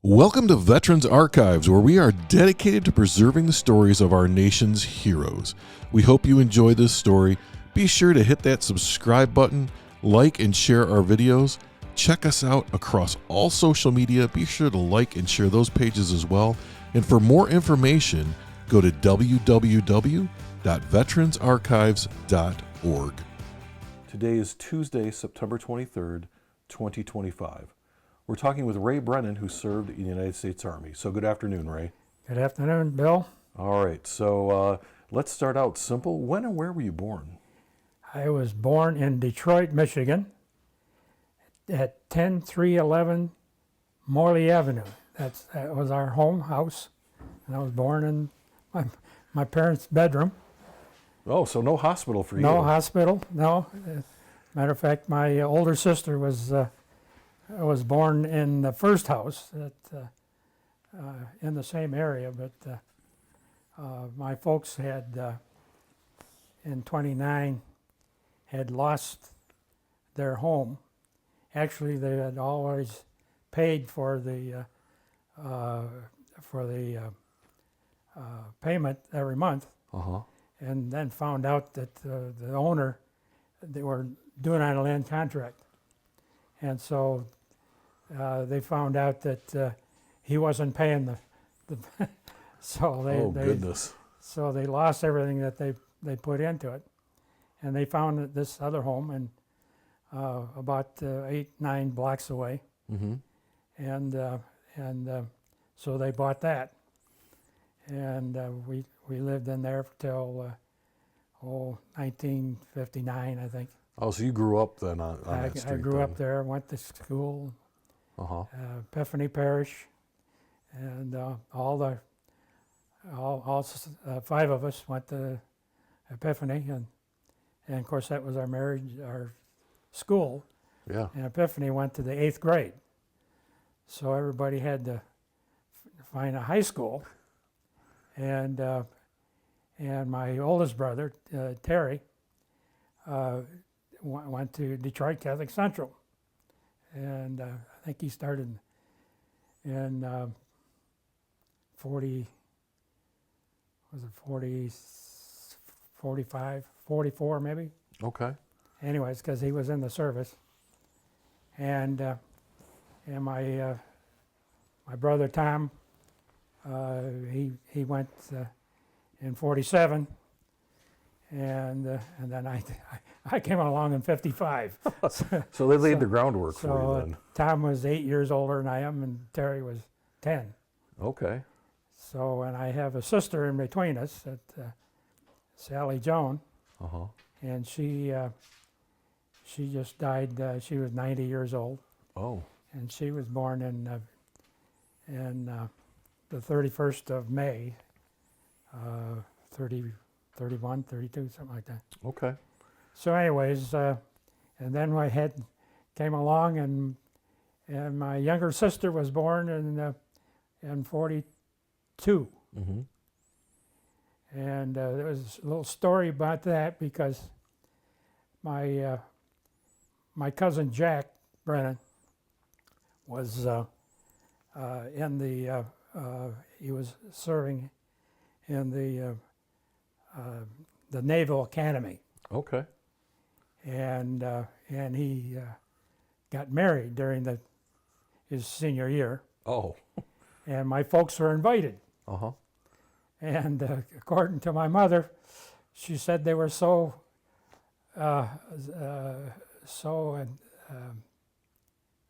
Welcome to Veterans Archives, where we are dedicated to preserving the stories of our nation's heroes. We hope you enjoy this story. Be sure to hit that subscribe button, like and share our videos. Check us out across all social media. Be sure to like and share those pages as well. And for more information, go to www.veteransarchives.org. Today is Tuesday, September 23rd, 2025. We're talking with Ray Brennan, who served in the United States Army. So good afternoon, Ray. Good afternoon, Bill. All right, so let's start out simple. When and where were you born? I was born in Detroit, Michigan at 10311 Morley Avenue. That was our home house, and I was born in my parents' bedroom. Oh, so no hospital for you. No hospital, no. Matter of fact, my older sister was born in the first house in the same area, but my folks had, in 29, had lost their home. Actually, they had always paid for the payment every month, and then found out that the owner, they were doing on a land contract, and so they found out that he wasn't paying the so goodness. So they lost everything that they put into it, and they found this other home and about 8-9 blocks away, and so they bought that, and we lived in there till 1959, I think. Oh, so you grew up then on that street? I grew up there, went to school. Epiphany Parish, and all five of us went to Epiphany, and of course that was our school. Yeah. And Epiphany went to the 8th grade, so everybody had to find a high school, and my oldest brother Terry went to Detroit Catholic Central. And I think he started in 45, 44 maybe? Okay. Anyways, because he was in the service. And my brother Tom, he went in 47. And then I came along in 55. So they laid the groundwork for you then. Tom was 8 years older than I am, and Terry was 10. Okay. So, and I have a sister in between us, Sally Joan, and she just died. She was 90 years old. Oh. And she was born in the 31st of May, 31, 32, something like that. Okay. So anyways, and then I came along, and my younger sister was born in 42. And there was a little story about that, because my cousin Jack Brennan was he was serving in the Naval Academy. Okay. And he got married during his senior year. Oh. And my folks were invited. And according to my mother, she said they were so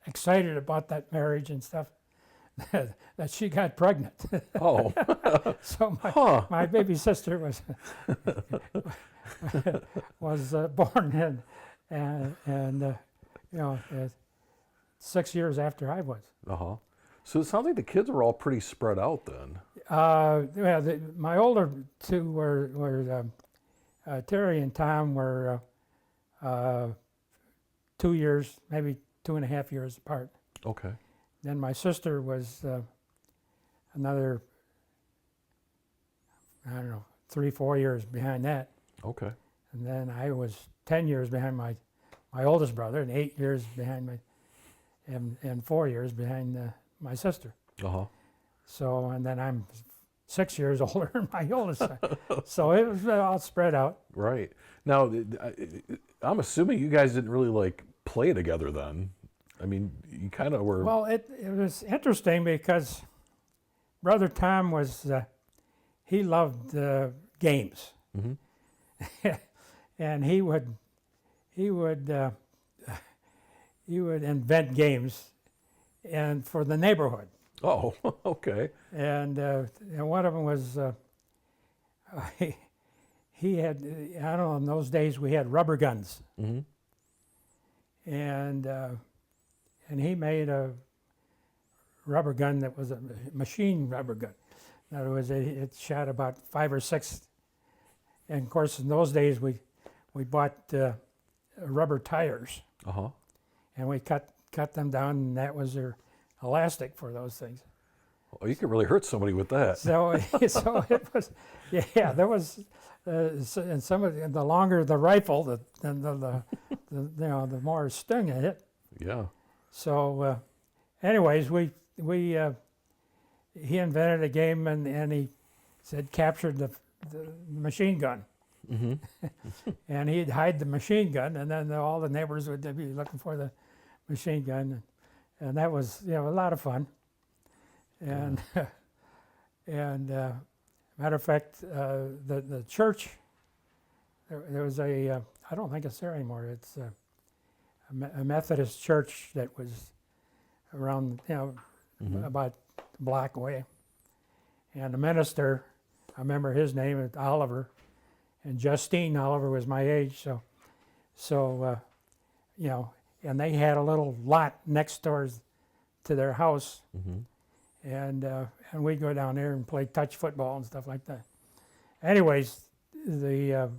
excited about that marriage and stuff that she got pregnant. Oh. So my baby sister was born and 6 years after I was. So it sounds like the kids were all pretty spread out then. My older two were Terry and Tom were 2 years, maybe 2.5 years apart. Okay. Then my sister was another, 3-4 years behind that. Okay. And then I was 10 years behind my oldest brother, and 8 years behind and 4 years behind my sister. Uh-huh. So, and then I'm 6 years older than my oldest son. So it was all spread out. Right. Now, I'm assuming you guys didn't really like play together then. I mean, you kind of were. Well, it was interesting because Brother Tom was, he loved games. Mm-hmm. And he would invent games and for the neighborhood. Oh, okay. And one of them was he had, I don't know, in those days we had rubber guns, Mm-hmm. and he made a rubber gun that was a machine rubber gun. In other words, it shot about 5 or 6. And of course, in those days we bought rubber tires, Uh-huh. and we cut them down, and that was their elastic for those things. Oh, you could really hurt somebody with that. So, so it was, yeah. There was, and some of the longer the rifle, the the more sting it hit. Yeah. So, anyways, he invented a game, and he said captured the machine gun, Mm-hmm. and he'd hide the machine gun, and then all the neighbors would be looking for the machine gun, and that was a lot of fun. And and matter of fact, the church, there was I don't think it's there anymore. It's a Methodist church that was around Mm-hmm. about a block away, and the minister, I remember his name is Oliver, and Justine Oliver was my age, so and they had a little lot next door to their house. Mm-hmm. And we'd go down there and play touch football and stuff like that. Anyways, the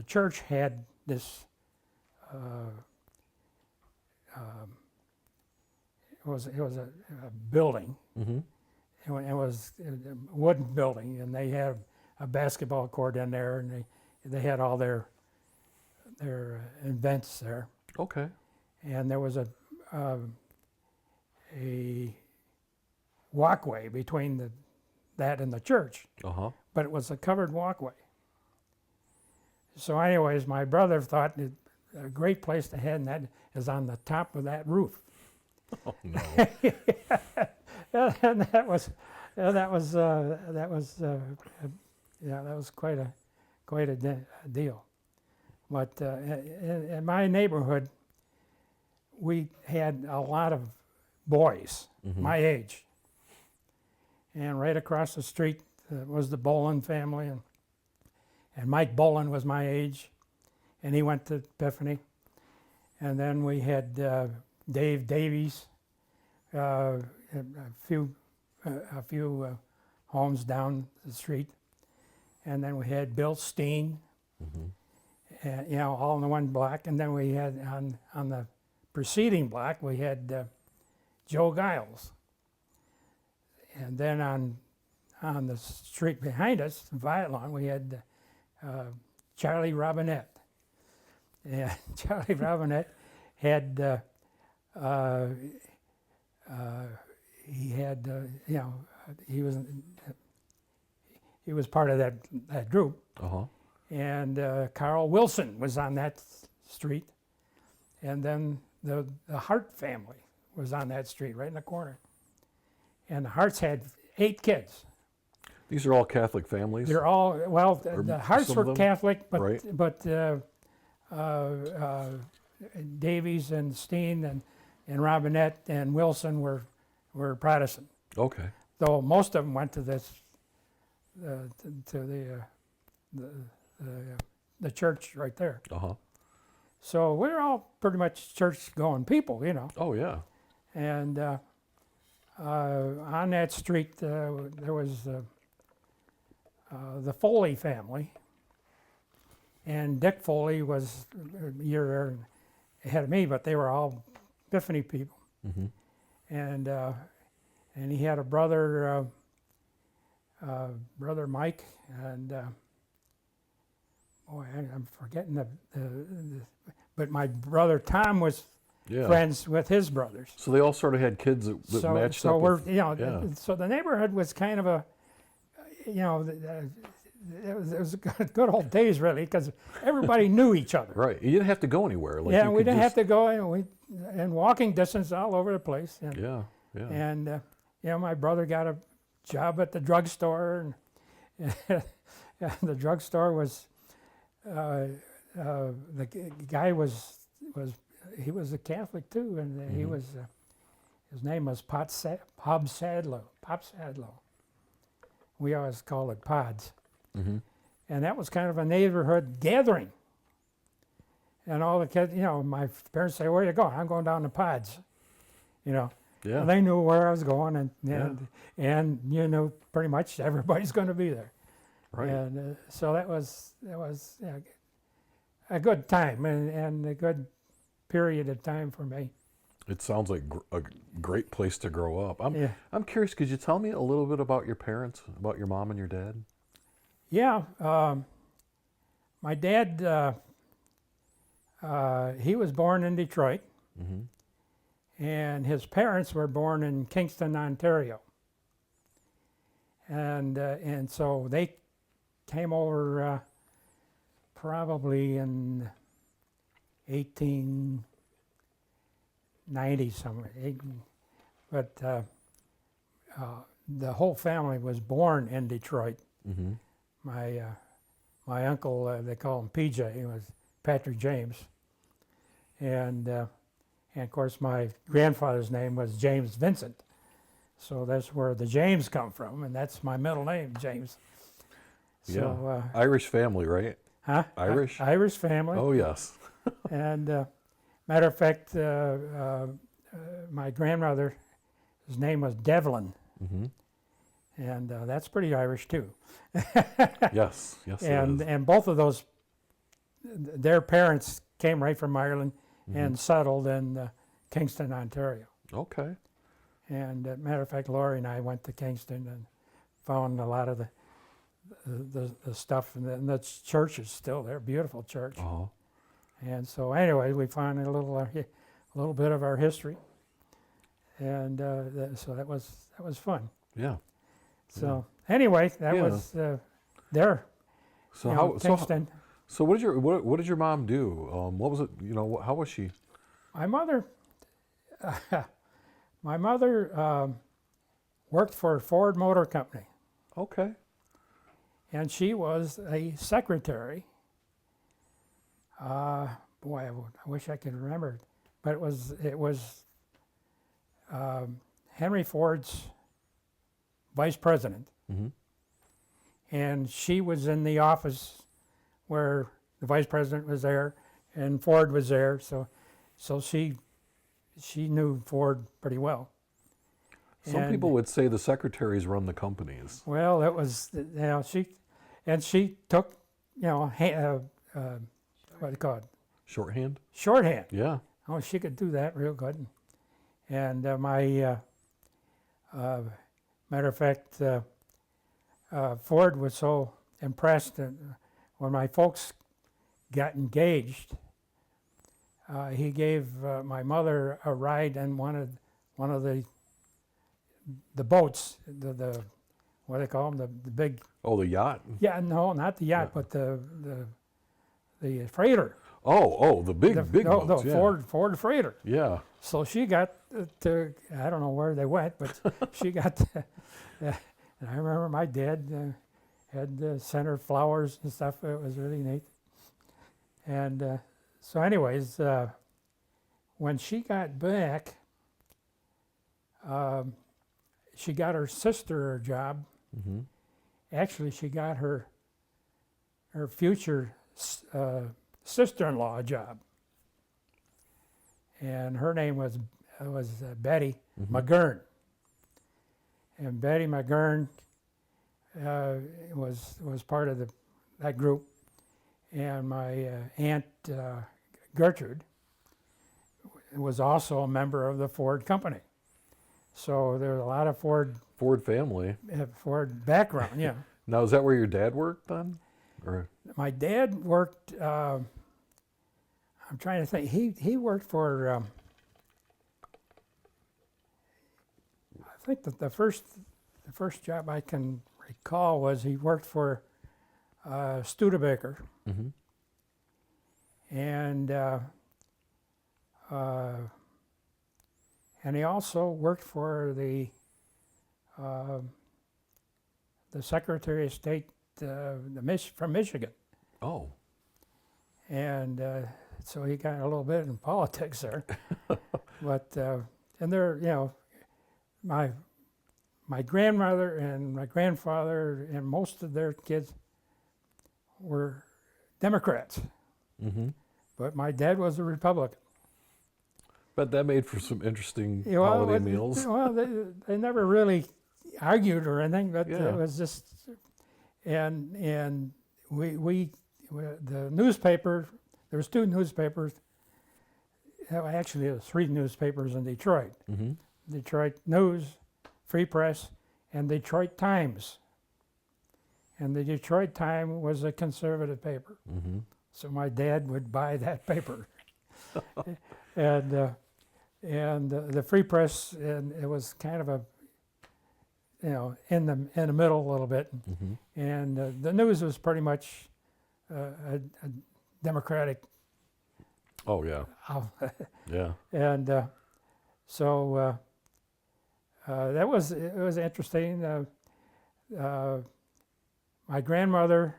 church had this. It was a building. Mm-hmm. It was a wooden building, and they had a basketball court in there, and they had all their events there. Okay. And there was a walkway between that and the church, Uh-huh. but it was a covered walkway. So anyways, my brother thought that a great place to head, and that is on the top of that roof. Oh no. And that was quite a deal. But in my neighborhood, we had a lot of boys Mm-hmm. my age. And right across the street was the Bolin family, and Mike Bolin was my age, and he went to Epiphany. And then we had Dave Davies, a few homes down the street, and then we had Bill Steen. Mm-hmm. All in the one block, and then we had on the preceding block we had Joe Giles, and then on the street behind us, Violon, we had Charlie Robinette. And Charlie Robinette had he was part of that group. Uh-huh. And Carl Wilson was on that street, and then the Hart family was on that street right in the corner. And the Harts had 8 kids. These are all Catholic families? They're all, well, Or the Harts some of were them? Catholic, Right. but Davies and Steen and Robinette and Wilson were Protestant. Okay. Though most of them went to this the church right there. Uh-huh. So we're all pretty much church-going people, Oh, yeah. And on that street there was the Foley family, and Dick Foley was a year ahead of me, but they were all Epiphany people. Mm-hmm. And he had a brother, brother Mike, and boy, I'm forgetting but my brother Tom was friends with his brothers. So they all sort of had kids that matched so up. we're, with, you know, so the neighborhood was kind of a, you know, it was good old days really, because everybody knew each other. Right. You didn't have to go anywhere. Like Yeah, we didn't have to go, and walking distance all over the place. And, Yeah. And you know, my brother got a job at the drugstore, and the drugstore was the guy was he was a Catholic too, and he was his name was Pop Sadlow. We always called it Pods, and that was kind of a neighborhood gathering. And all the kids, you know, my parents say, "Where are you going?" "I'm going down to Pods," you know. Yeah. And they knew where I was going, and you know, pretty much everybody's going to be there. Right. And so that was a good time and a good period of time for me. It sounds like a great place to grow up. Yeah. I'm curious. Could you tell me a little bit about your parents, about your mom and your dad? Yeah. My dad, he was born in Detroit, and his parents were born in Kingston, Ontario. And so they came over probably in 1890 somewhere. But the whole family was born in Detroit. My uncle, they call him PJ, he was Patrick James. And of course my grandfather's name was James Vincent. So that's where the James come from, and that's my middle name, James. So, Irish family, right? Huh? Irish? Irish family. Oh, yes. And matter of fact, my grandmother, his name was Devlin. And that's pretty Irish too. Yes, it is. And both of those, their parents came right from Ireland and settled in Kingston, Ontario. Okay. And matter of fact, Laurie and I went to Kingston and found a lot of the stuff, and the church is still there, beautiful church. And so anyway, we found a little bit of our history, and so that was fun. Yeah. So anyway, that was there. So Kingston. So what did your mom do? What was it? You know, how was she? My mother. My mother worked for Ford Motor Company. Okay. And she was a secretary. Boy, I wish I could remember, but it was Henry Ford's vice president, and she was in the office where the vice president was there, and Ford was there. So she knew Ford pretty well. Some people would say the secretaries run the companies. Well, it was, you know, she took, you know, what do you call it? Shorthand? Shorthand. Yeah. Oh, she could do that real good. And my, matter of fact, Ford was so impressed that when my folks got engaged, he gave my mother a ride in one of the boats, the what do they call them, the big. Oh, the yacht? Yeah, no, not the yacht, but the freighter. Oh, the big boats. No, Ford freighter. Yeah. So she got to, I don't know where they went, but she got to, and I remember my dad had sent her flowers and stuff. It was really neat. And so anyways, when she got back, she got her sister a job. Actually, she got her future sister-in-law a job. And her name was Betty McGurn. And Betty McGurn was part of that group. And my aunt Gertrude was also a member of the Ford company. So there was a lot of Ford family. Ford background, yeah. Now, is that where your dad worked then? Or My dad worked I'm trying to think. He worked for. I think that the first job I can recall was he worked for Studebaker, Mm-hmm. and he also worked for the Secretary of State from Michigan, Oh. and so he got a little bit in politics there. But and they're, you know, my grandmother and my grandfather and most of their kids were Democrats, Mm-hmm. but my dad was a Republican. But that made for some interesting You know, holiday meals. Well, they never really argued or anything, but Yeah. it was just, and we the newspaper, there was 2 newspapers, actually there was 3 newspapers in Detroit. Mm-hmm. Detroit News, Free Press, and Detroit Times. And the Detroit Times was a conservative paper. Mm-hmm. So my dad would buy that paper. and the Free Press, and it was kind of a, you know, in the middle a little bit. Mm-hmm. And the news was pretty much a Democratic. Oh, yeah. Yeah. And so it was interesting. My grandmother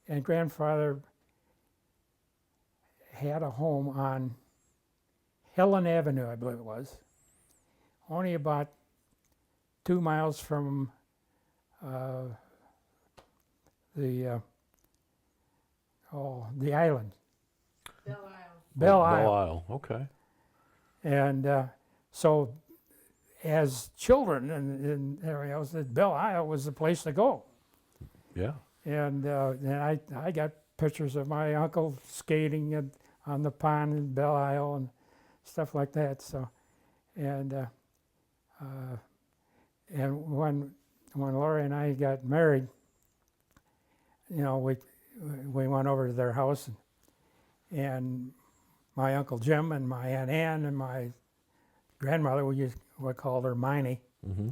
and grandfather had a home on Helen Avenue, I believe it was, only about 2 miles from the island. Belle Belle Isle. Isle. Okay. And so as children and everything else, Belle Isle was the place to go. Yeah. And I got pictures of my uncle skating on the pond in Belle Isle and stuff like that. So, and when Laurie and I got married, you know, we went over to their house, and my Uncle Jim and my Aunt Ann and my grandmother, we called her Miney. Mm-hmm.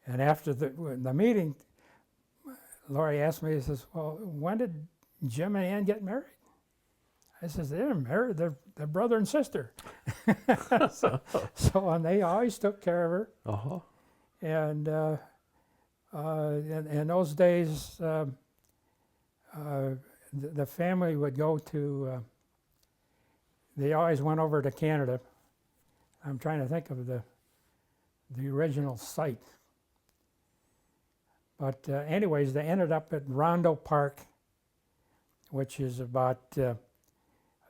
And after the meeting, Laurie asked me, he says, well, when did Jim and Ann get married? I says, they're married, they're brother and sister. so and they always took care of her. Uh-huh. And in those days, the family would go to, they always went over to Canada. I'm trying to think of the original site. But anyways, they ended up at Rondo Park, which is about,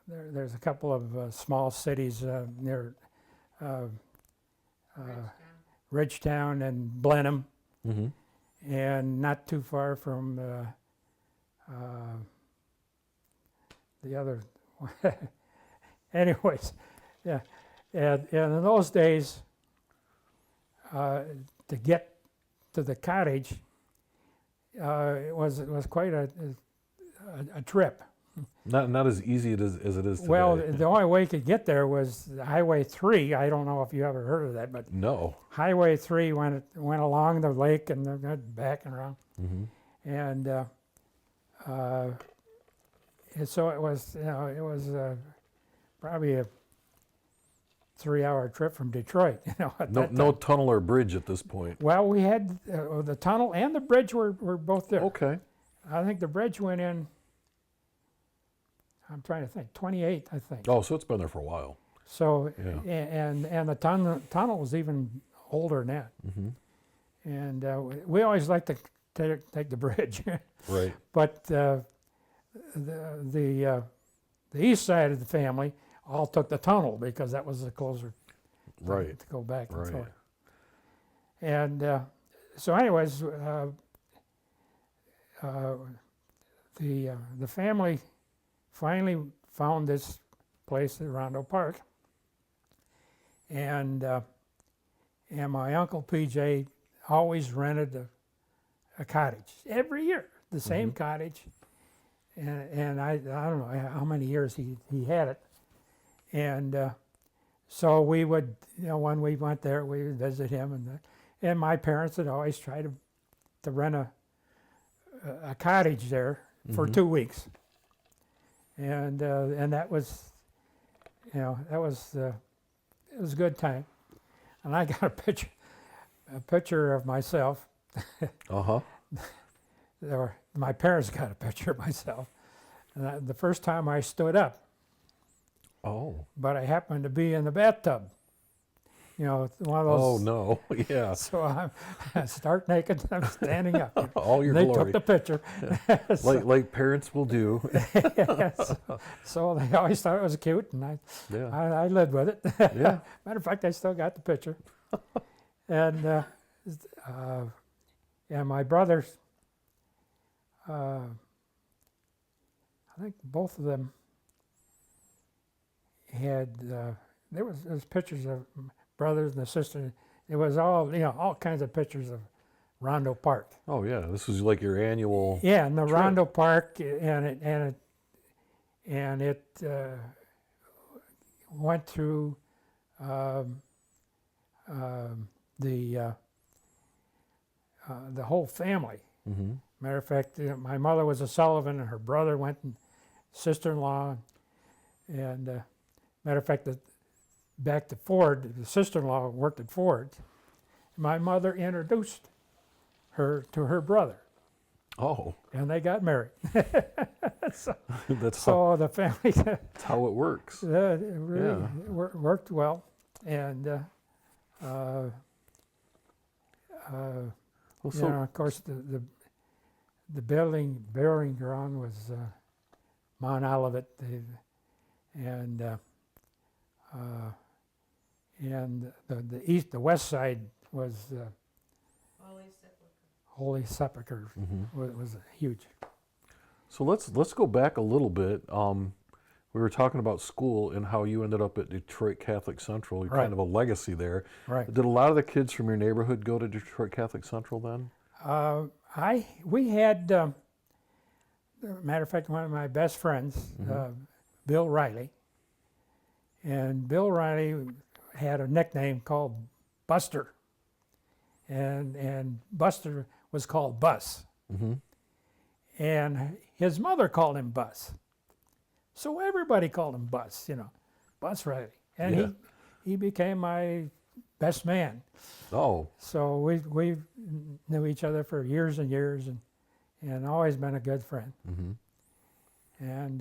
there's a couple of small cities near Ridgetown and Blenheim, Mm-hmm. and not too far from the other. Anyways, yeah, and in those days, to get to the cottage, it was quite a trip. Not as easy as it is today. Well, the only way you could get there was Highway 3. I don't know if you ever heard of that, but No. Highway 3 went along the lake and then back and around. Mm-hmm. And so it was, you know, it was probably a 3-hour trip from Detroit. You know, at that No time. tunnel or bridge at this point. Well, we had the tunnel and the bridge were both there. Okay. I think the bridge went in, I'm trying to think, 28, I think. Oh, so it's been there for a while. So, Yeah. and the tunnel was even older than that. Mm-hmm. And we always liked to take the bridge. Right. But the east side of the family all took the tunnel because that was the closer Right. to go back and Right. forth. And so anyways, the family finally found this place at Rondo Park, and my Uncle PJ always rented a cottage every year, the same cottage, and I don't know how many years he had it. And so we would, when we went there, we would visit him, and my parents would always try to rent a cottage there for 2 weeks. And that was, it was a good time. And I got a picture of myself. Or my parents got a picture of myself. And the first time I stood up. Oh. But I happened to be in the bathtub. One of those. Oh no! Yeah. So I'm stark naked. I'm standing up. All your they glory. took the picture. Yeah. like parents will do. Yes. So they always thought it was cute, and I lived with it. Yeah. Matter of fact, I still got the picture. And my brothers. I think both of them had. There was pictures of brothers and the sister. It was all kinds of pictures of Rondo Park. Oh yeah, this was like your annual. Yeah, and the trip. Rondo Park, and it went through the whole family. Mm-hmm. Matter of fact, my mother was a Sullivan, and her brother went, and sister-in-law, and matter of fact, back to Ford, the sister-in-law worked at Ford. My mother introduced her to her brother. Oh. And they got married. So That's the family. That's how it works. It really worked well, and of course the building burying ground was Mount Olivet, and the west side was Holy Sepulchre. Was huge. So let's go back a little bit. We were talking about school and how you ended up at Detroit Catholic Central. You're kind of a legacy there. Right. Did a lot of the kids from your neighborhood go to Detroit Catholic Central then? We had, matter of fact, one of my best friends, Bill Riley, and Bill Riley had a nickname called Buster, and Buster was called Bus, and his mother called him Bus, so everybody called him Bus, Bus Riley, and he became my best man. Oh. So we knew each other for years and years, and always been a good friend. And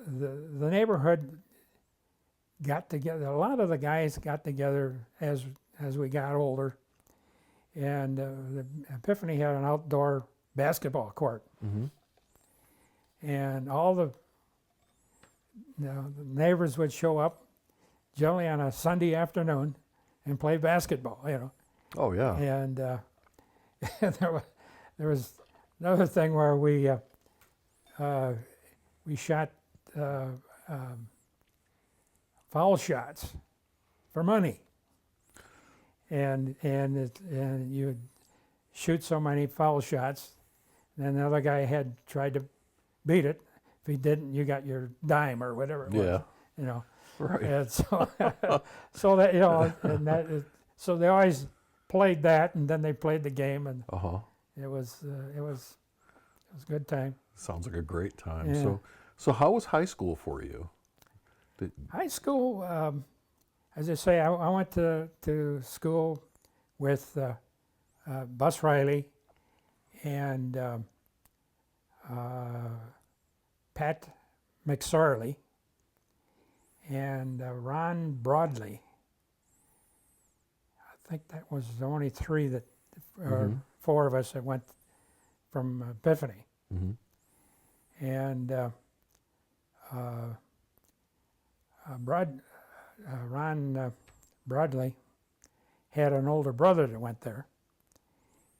the neighborhood got together. A lot of the guys got together as we got older, and the Epiphany had an outdoor basketball court, and all the neighbors would show up generally on a Sunday afternoon and play basketball, Oh yeah. And there was another thing where we shot foul shots for money, and you would shoot so many foul shots, and then the other guy had tried to beat it. If he didn't, you got your dime or whatever it was. Right. And so, so they always played that, and then they played the game, and it was a good time. Sounds like a great time. Yeah. So how was high school for you? High school, as I say, I went to school with Bus Riley and Pat McSorley and Ron Broadley. I think that was the only three that, or four of us that went from Epiphany. And Ron Broadley had an older brother that went there,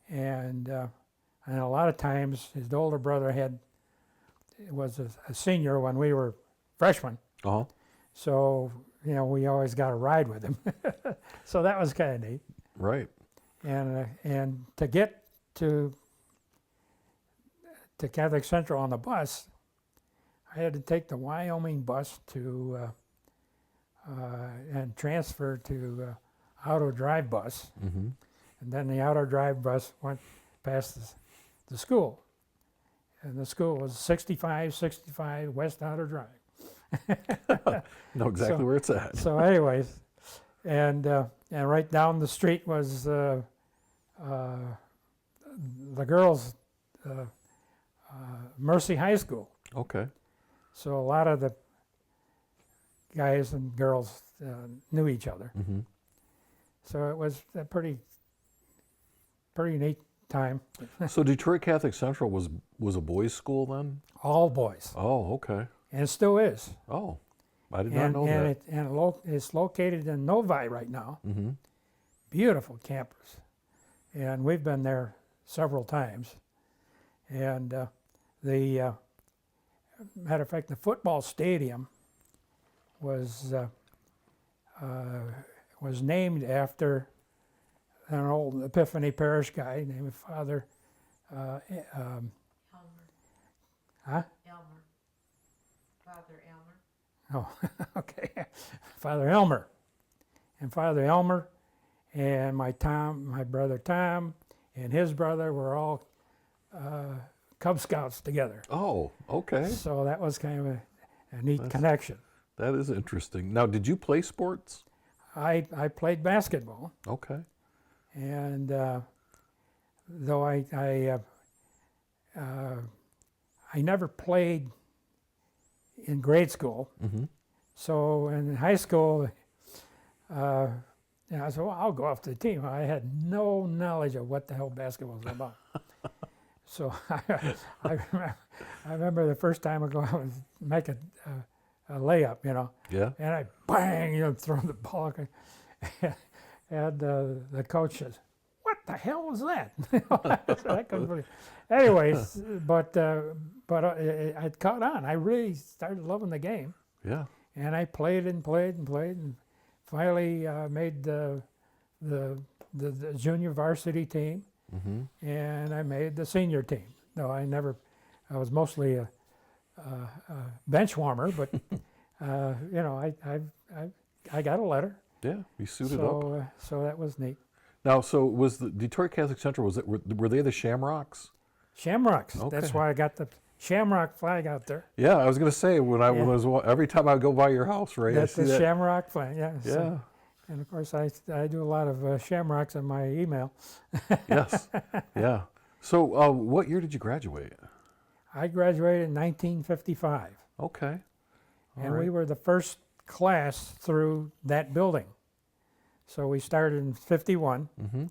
and a lot of times his older brother was a senior when we were freshmen. So we always got a ride with him. So that was kind of neat. Right. And to get to to Catholic Central on the bus, I had to take the Wyoming bus to and transfer to Auto Drive bus, Mm-hmm. and then the Auto Drive bus went past the school, and the school was 6565 West Auto Drive. Know exactly So- where it's at. So, anyways, and right down the street was the girls' Mercy High School. Okay. So a lot of the guys and girls knew each other. Mm-hmm. So it was a pretty neat time. So Detroit Catholic Central was a boys' school then? All boys, Oh, okay. and it still is. Oh, I did not know that. It's located in Novi right now. Mm-hmm. Beautiful campus, and we've been there several times. And the matter of fact, the football stadium was named after an old Epiphany parish guy named Father. Elmer. Huh? Elmer. Father Elmer. Oh, okay. Father Elmer. And Father Elmer and my brother Tom, and his brother were all Cub Scouts together. Oh, okay. So that was kind of a neat That's- connection. That is interesting. Now, did you play sports? I played basketball, Okay. and though I never played in grade school, Mm-hmm. so in high school, I said, well, I'll go off the team. I had no knowledge of what the hell basketball was about. So I remember the first time I go out and make a layup, Yeah. and I bang, throw the ball, and the coach says, "What the hell was that?" I couldn't believe. Anyways, but I caught on. I really started loving the game, Yeah. and I played and played and played, and finally made the junior varsity team, Mm-hmm. and I made the senior team. No, I was mostly a bench warmer, but I got a letter. Yeah. You suited up. So that was neat. Now, so was the Detroit Catholic Central? Were they the Shamrocks? Shamrocks. Okay. That's why I got the Shamrock flag out there. Yeah, I was gonna say when I Yeah. was every time I go by your house, right? That's I see the that. Shamrock flag. Yeah. Yeah. So- and of course, I do a lot of shamrocks in my email. Yes. Yeah. So, what year did you graduate? I graduated in 1955, Okay. All and we right. were the first class through that building. So we started in 51, Mm-hmm.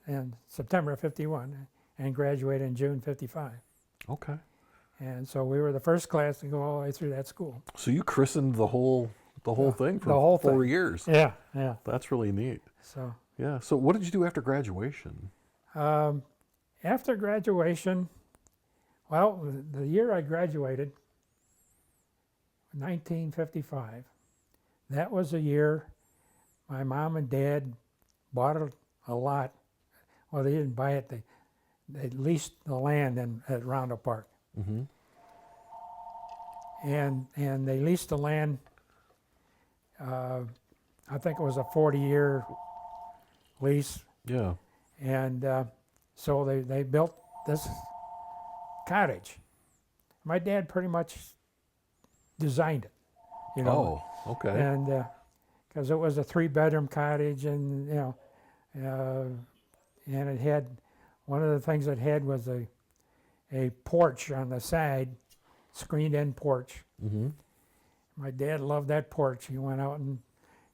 in September of 51, and graduated in June 55. Okay. And so we were the first class to go all the way through that school. So you christened the whole thing for the whole 4 thing. years. Yeah. That's really neat. So Yeah. So what did you do after graduation? after graduation, well, the year I graduated, 1955, that was a year my mom and dad bought a lot. Well, they didn't buy it. They leased the land at Rondo Park. Mm-hmm. And they leased the land, I think it was a 40-year lease. Yeah. And so they built this cottage. My dad pretty much designed it, Oh. Okay. and because it was a 3-bedroom cottage, and and it had, one of the things it had was a porch on the side, screened-in porch. Mm-hmm. My dad loved that porch. He went out on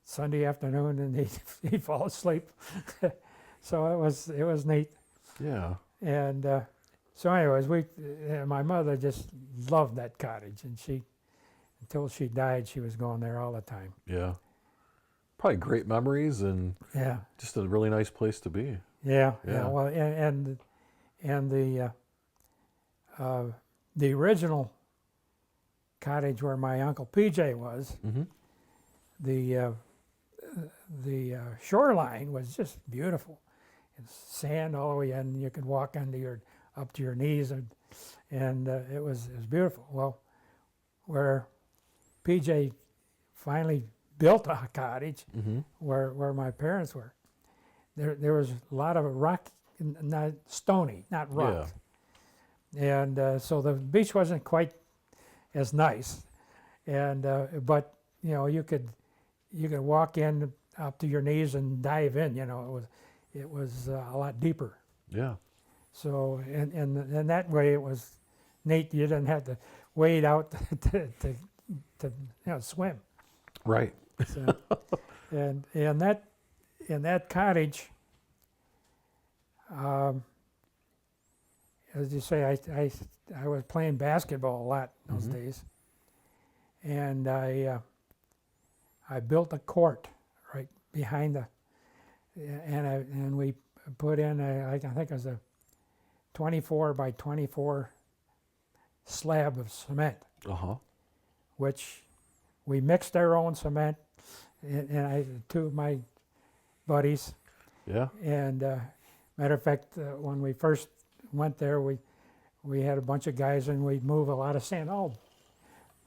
Sunday afternoon and he'd fall asleep. So it was neat. Yeah. And so anyways, my mother just loved that cottage, and until she died, she was going there all the time. Yeah. Probably great memories and Yeah, just a really nice place to be. yeah. Yeah. Well, and the original cottage where my Uncle PJ was, Mm-hmm. the shoreline was just beautiful. It's sand all the way in. You could walk under your up to your knees, and it was beautiful. Well, where PJ finally built a cottage, where my parents were, there was a lot of rock, not stony, not rock, and so the beach wasn't quite as nice, and but you know you could walk in up to your knees and dive in. You know, it was a lot deeper. Yeah. So and that way it was neat. You didn't have to wade out to swim. Right. So, and in that cottage, as you say, I was playing basketball a lot in those days, and I built a court right behind and we put in I think it was a 24 by 24 slab of cement, which we mixed our own cement, and two of my buddies. Yeah. And matter of fact, when we first went there, we had a bunch of guys, and we'd move a lot of sand, all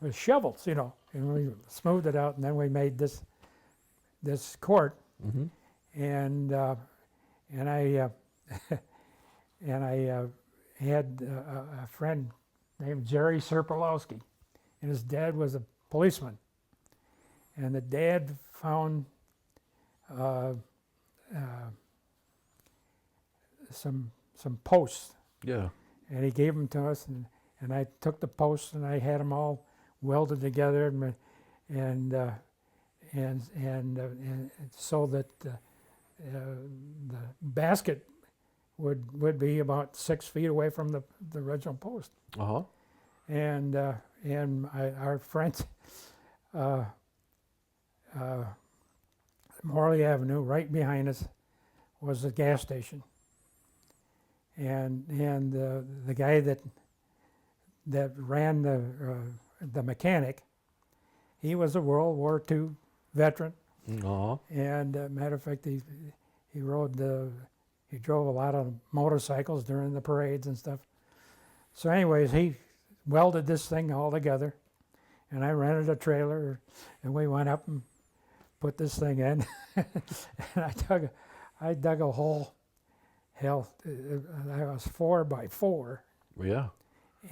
with shovels, you know, and we smoothed it out, and then we made this court, and I and I had a friend named Jerry Serpolowski, and his dad was a policeman, and the dad found some posts. Yeah. And he gave them to us, and I took the posts and I had them all welded together, and so that the basket would be about 6 feet away from the original post. And our friends, Morley Avenue, right behind us, was a gas station. And the guy that ran the mechanic, he was a World War II veteran. And matter of fact, he drove a lot of motorcycles during the parades and stuff. So anyways, he welded this thing all together, and I rented a trailer, and we went up and put this thing in. And I dug a hole. Hell, I was 4 by 4. Yeah.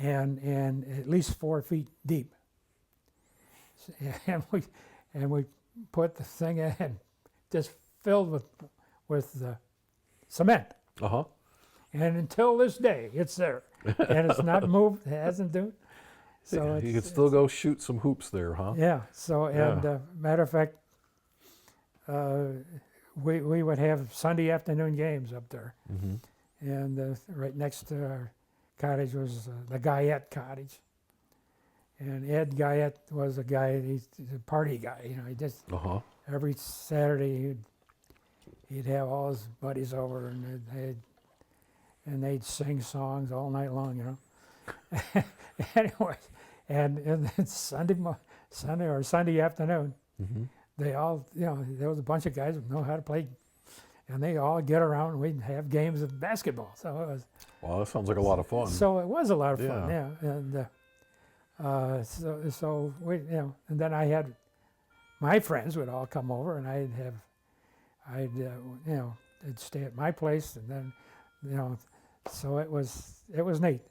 And at least 4 feet deep. And we put the thing in, and just filled with cement. And until this day, it's there, and it's not moved. It hasn't moved. So you could still go shoot some hoops there, huh? Yeah. So and matter of fact, we would have Sunday afternoon games up there, and right next to our cottage was the Guyette cottage, and Ed Guyette was a guy. He's a party guy, you know. He just every Saturday he'd have all his buddies over, and they'd sing songs all night long, you know. Anyways, and then Sunday afternoon, they all, you know, there was a bunch of guys that know how to play, and they all get around, and we'd have games of basketball. So it was. Well, that sounds like a lot of fun. So it was a lot of fun, yeah. And so we, you know, and then I had my friends would all come over, and you know, they'd stay at my place, and then, you know, so it was neat.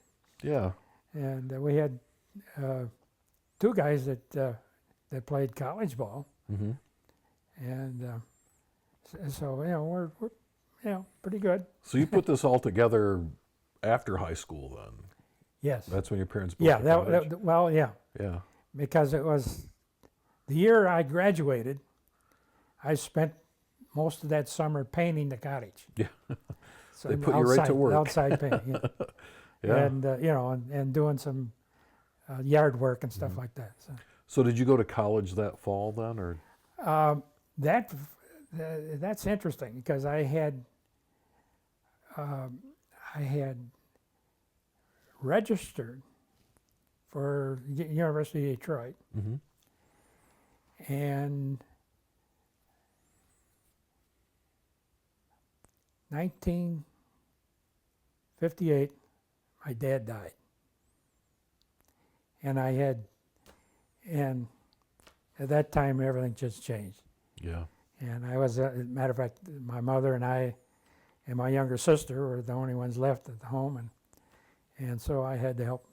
Yeah. And we had 2 guys that played college ball, and so, you know, we're you know, pretty good. So you put this all together after high school, then? Yes. That's when your parents built the cottage? Well, yeah. Yeah. Because it was the year I graduated, I spent most of that summer painting the cottage. Yeah. So They put you right to work. Outside painting, yeah. Yeah. And you know, and doing some yard work and stuff like that. So did you go to college that fall then, or? That's interesting, because I had registered for University of Detroit, and 1958, my dad died. And at that time, everything just changed. Yeah. And I was, as a matter of fact, my mother and I and my younger sister were the only ones left at the home, and so I had to help,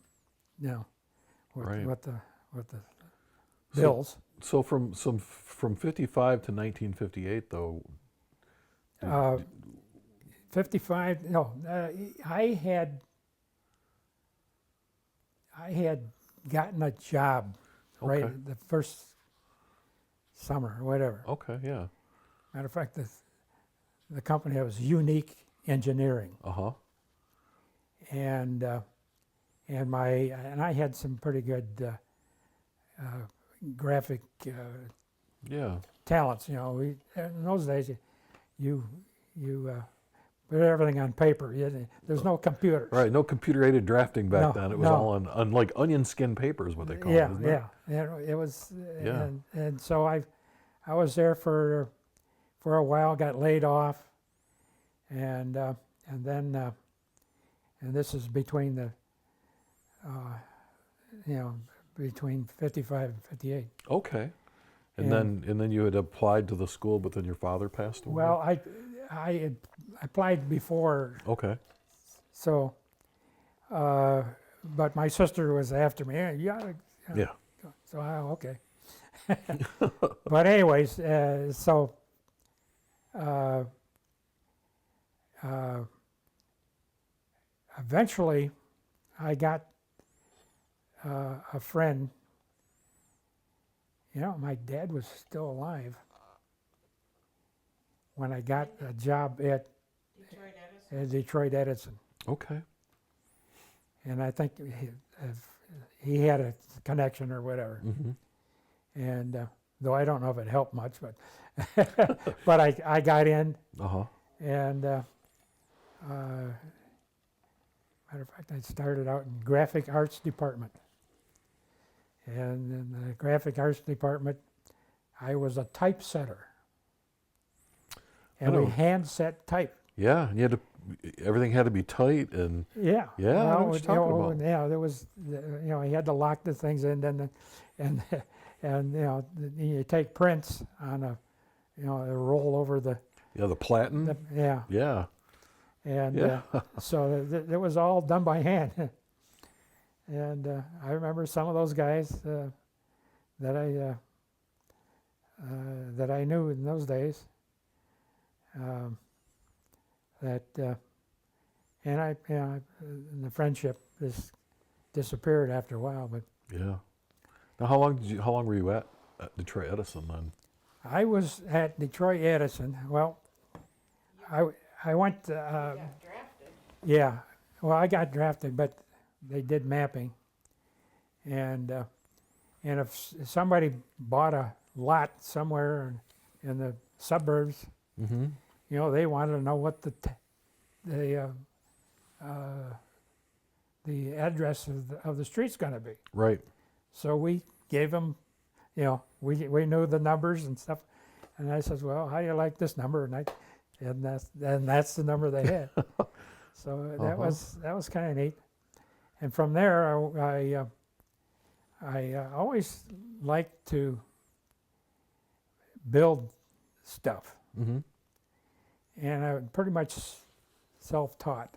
with, Right. with the bills. So from 55 to 1958, though. 55. No, I had gotten a job right Okay. the first summer or whatever. Okay. Yeah. Matter of fact, the company was Unique Engineering, and I had some pretty good graphic Yeah. talents. In those days, you put everything on paper. There's no computers. Right. No computer-aided drafting back No, then. It was no. all on like onion skin paper is what they call it. Yeah, Isn't it? yeah. And it was, Yeah. and so I was there for a while. Got laid off, and then and this is between the between 55 and 58. Okay. And And- then you had applied to the school, but then your father passed away. Well, I had applied before, Okay. so but my sister was after me. "Hey, you gotta, Yeah. So okay. But anyways, so eventually I got a friend. My dad was still alive when I got a job at Detroit Edison. Detroit Edison. Okay. And I think he had a connection or whatever. Mm-hmm. And though I don't know if it helped much, but but I got in, and matter of fact, I started out in graphic arts department. And in the graphic arts department, I was a typesetter. And we Oh. hand set type. Yeah. And you had to. Everything had to be tight and. Yeah. Yeah, I know what you're talking about. Yeah, there was, he had to lock the things in, and you take prints on a roll over the. Yeah. The platen. Yeah. Yeah. And Yeah. so it was all done by hand. And I remember some of those guys that I knew in those days. And the friendship just disappeared after a while. But Yeah. Now, how long were you at Detroit Edison then? I was at Detroit Edison. Well, I went. You got drafted. Yeah. Well, I got drafted, but they did mapping, and if somebody bought a lot somewhere in the suburbs, Mm-hmm. they wanted to know what the address of the street's going to be. Right. So we gave them, we knew the numbers and stuff, and I said, well, how do you like this number? And that's the number they had. So that was kind of neat. And from there, I always liked to build stuff, Mm-hmm. and I pretty much self-taught.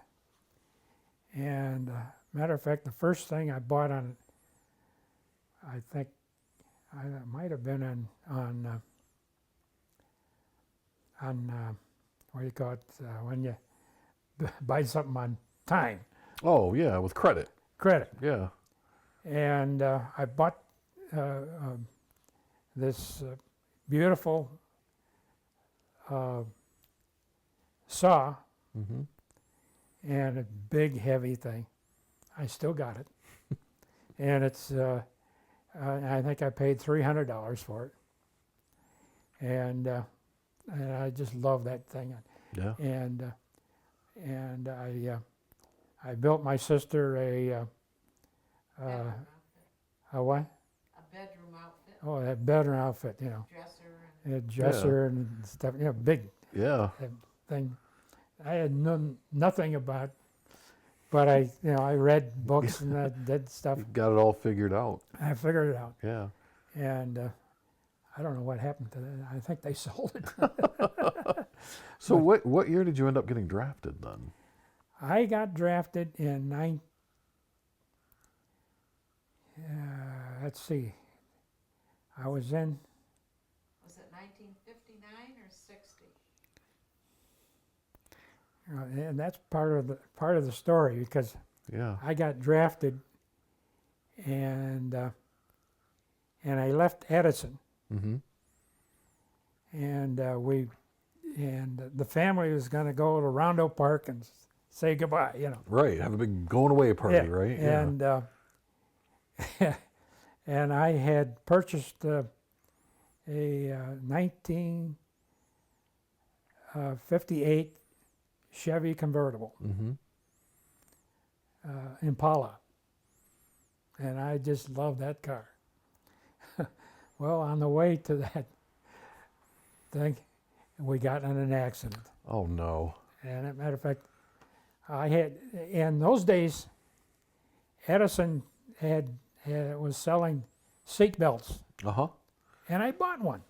And matter of fact, the first thing I bought on, I think, it might have been on what do you call it, when you buy something on time, Oh yeah, with credit. credit. Yeah. And I bought this beautiful saw, Mm-hmm. and a big heavy thing. I still got it. And it's, I think I paid $300 for it. And I just love that thing. Yeah. And I built my sister a Bedroom outfit. what? A bedroom outfit. Oh, that bedroom outfit, Dresser and a dresser and stuff, big Yeah. thing. I had known nothing about but I read books and I did stuff. You got it all figured out. I figured it out. Yeah. And I don't know what happened to that. I think they sold it. So what year did you end up getting drafted then? I got drafted in let's see. I was in, Was it 1959 or 60? and that's part of the story because Yeah. I got drafted, and I left Edison, Mm-hmm. and the family was going to go to Rondo Park and say goodbye, Right. Have a big going away party, right? Yeah. And and I had purchased a 1958 Chevy convertible, Mm-hmm. Impala, and I just loved that car. Well, on the way to that thing, we got in an accident. Oh no. And as a matter of fact, in those days, Edison was selling seat belts, Uh-huh. and I bought one.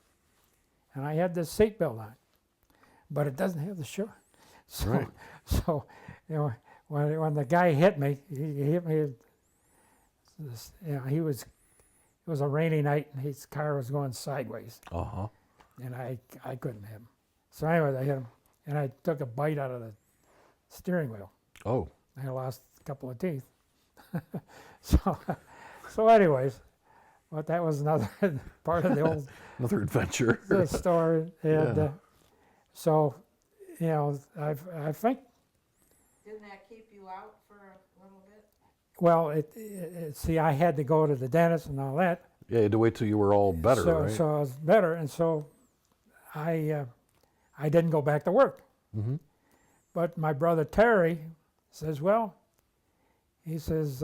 And I had this seat belt on, but it doesn't have the shoe. So, Right. so when the guy hit me, he hit me. It was a rainy night, and his car was going sideways, Uh-huh. and I couldn't hit him. So anyway, I hit him, and I took a bite out of the steering wheel. Oh. I lost a couple of teeth. So anyways, but that was another part of the old Another adventure. the story. And Yeah. so, I think, Didn't that keep you out for a little bit? well, see, I had to go to the dentist and all that. Yeah, you had to wait till you were all better, so, right? So I was better, and so I didn't go back to work. Mm-hmm. But my brother Terry says, well, he says,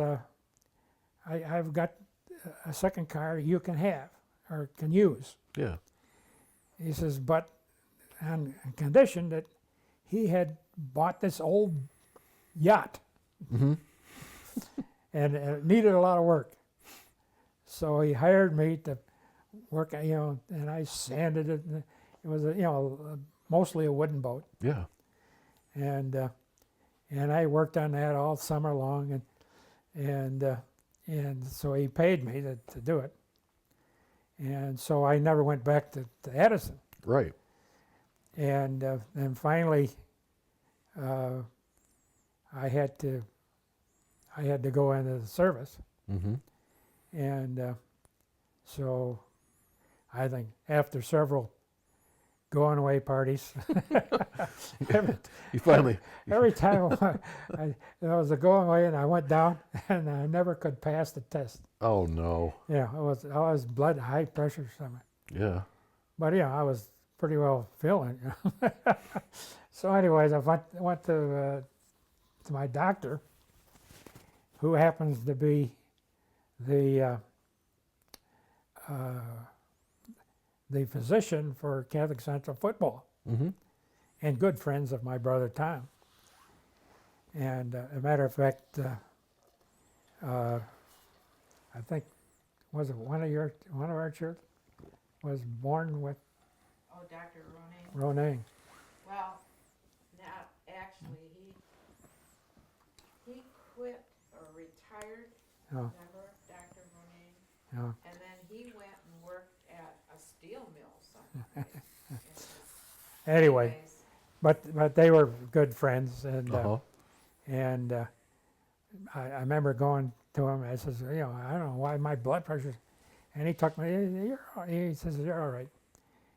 I've got a second car you can have or can use. Yeah. He says, but on condition that he had bought this old yacht Mm-hmm. and it needed a lot of work. So he hired me to work, and I sanded it. And it was, mostly a wooden boat. Yeah. And I worked on that all summer long, and so he paid me to do it. And so I never went back to Edison. Right. And then finally, I had to go into the service, Mm-hmm. and so I think after several going away parties, You finally. every time there was a going away, and I went down, and I never could pass the test. Oh no. Yeah, I was high pressure or something. Yeah. But I was pretty well feeling. So, anyways, I went to my doctor, who happens to be the physician for Catholic Central football, Mm-hmm. and good friends of my brother Tom. And a matter of fact, I think was it one of our church was born with Oh, Dr. Ronan? Ronan. Well, not actually. He quit or retired. Oh, Remember Dr. Ronan? yeah. And then he went and worked at a steel mill somewhere. Anyway, Anyways, but they were good friends, and Uh-huh. I remember going to him. I says, I don't know why my blood pressure, and he took me. He says, you're all right,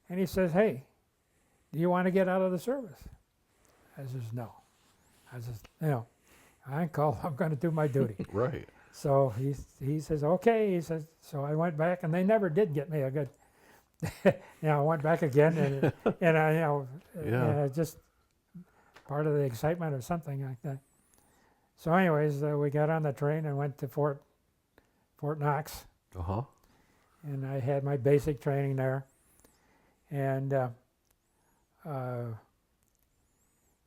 and he says, hey, do you want to get out of the service? I says, no. I says, I ain't called. I'm going to do my duty. Right. So he says, okay. He says, so I went back, and they never did get me a good. I went back again, and I, Yeah. just part of the excitement or something like that. So, anyways, we got on the train and went to Fort Knox, Uh-huh. and I had my basic training there, and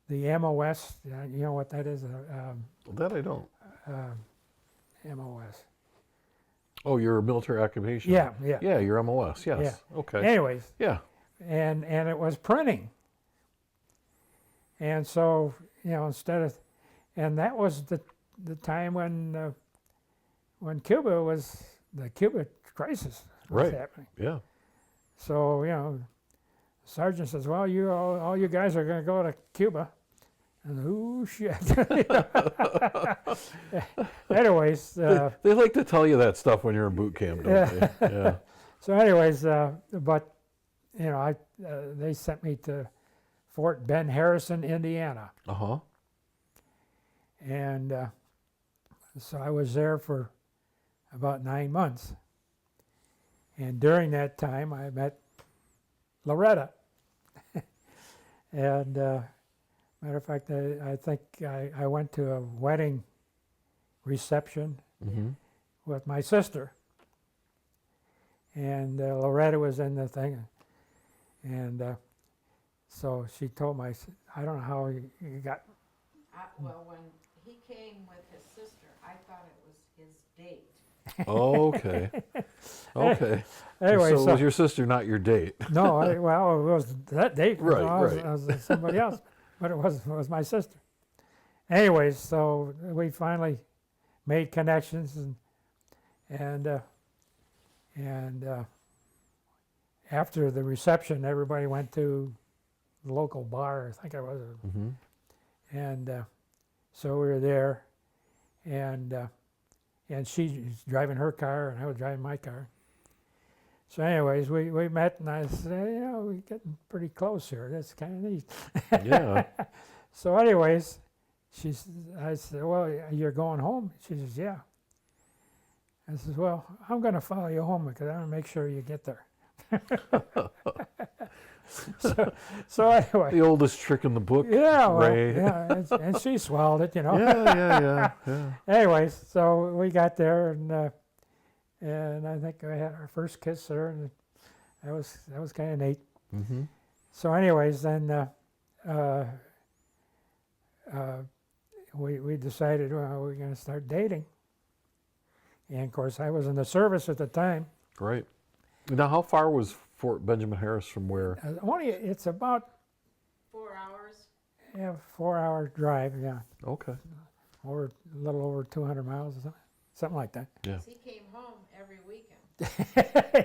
the MOS, you know what that is, That I don't. MOS. Oh, your military occupation. Yeah. Yeah, your MOS. Yes. Okay. Anyways, Yeah. and it was printing. And so, instead of, and that was the time when Cuba was, the Cuba crisis was Right. happening. Yeah. So, the sergeant says, well, all you guys are going to go to Cuba. And oh, shit. Anyways. They like to tell you that stuff when you're in boot camp, don't they? Yeah. So anyways, but, they sent me to Fort Ben Harrison, Indiana. Uh-huh. And so I was there for about 9 months. And during that time, I met Loretta. And matter of fact, I think I went to a wedding reception with my sister. And Loretta was in the thing. And so she told me, I don't know how you got. Well, when he came with his sister, I thought it was his date. Okay. Okay. Anyway, so was your sister not your date? No, well, it was that date. Right, It was somebody else, but it was my sister. Anyways, so we finally made connections, and after the reception, everybody went to the local bar. I think it was, and so we were there, and she was driving her car, and I was driving my car. So anyways, we met, and I said, we're getting pretty close here. That's kind of neat. Yeah. So anyways, I said, well, you're going home? She says, yeah. I says, well, I'm going to follow you home because I want to make sure you get there. so anyway. The oldest trick in the book. Yeah, well, Ray. yeah, and she swallowed it, Yeah. Anyways, so we got there, and I think I had our first kiss there, and that was kind of neat. Mm-hmm. So anyways, then we decided, well, we're going to start dating. And of course, I was in the service at the time. Right. Now, how far was Fort Benjamin Harris from where? It's about 4 hours. 4-hour drive, yeah. Okay. A little over 200 miles or something like that. Yeah. He came home every weekend.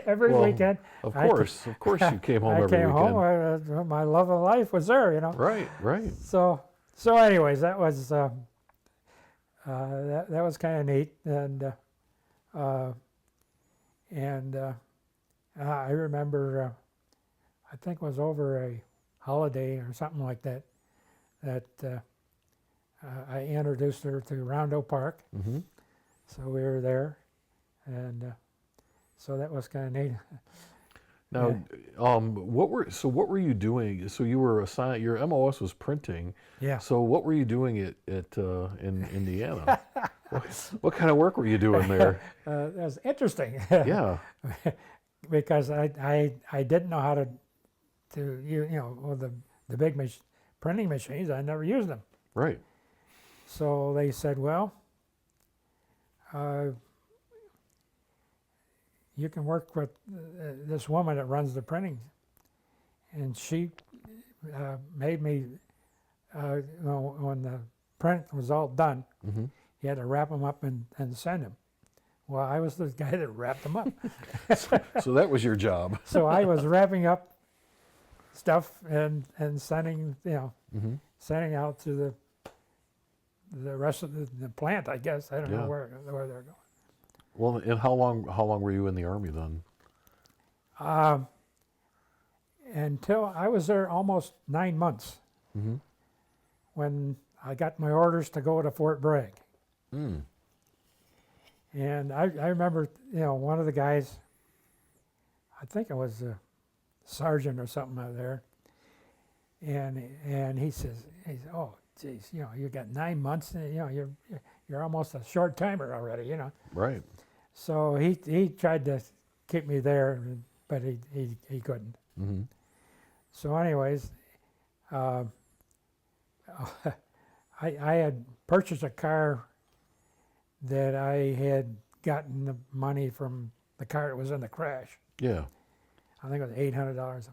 Every Well, weekend. Of course you came home I every came weekend. home. My love of life was there, Right. So anyways, that was that was kind of neat, and I remember I think it was over a holiday or something like that I introduced her to Rondo Park. Mm-hmm. So we were there, and so that was kind of neat. Now, what were you doing? So you were assigned. Your MOS was printing. Yeah. So what were you doing in Indiana? what kind of work were you doing there? That was interesting. Yeah. Because I didn't know how to with the big printing machines. I never used them. Right. So they said, well, you can work with this woman that runs the printing, and she made me. When the print was all done, you had to wrap them up and send them. Well, I was the guy that wrapped them up. So that was your job. So I was wrapping up stuff and sending sending out to the rest of the plant. I guess I don't know where they're going. Well, and how long were you in the Army then? Until I was there almost 9 months. When I got my orders to go to Fort Bragg. Mm. And I remember, one of the guys, I think it was a sergeant or something out there, and he says, oh, geez, you got 9 months, and, you're almost a short timer already, Right. So he tried to keep me there, but he couldn't. So anyways, I had purchased a car that I had gotten the money from the car that was in the crash. Yeah. I think it was $800,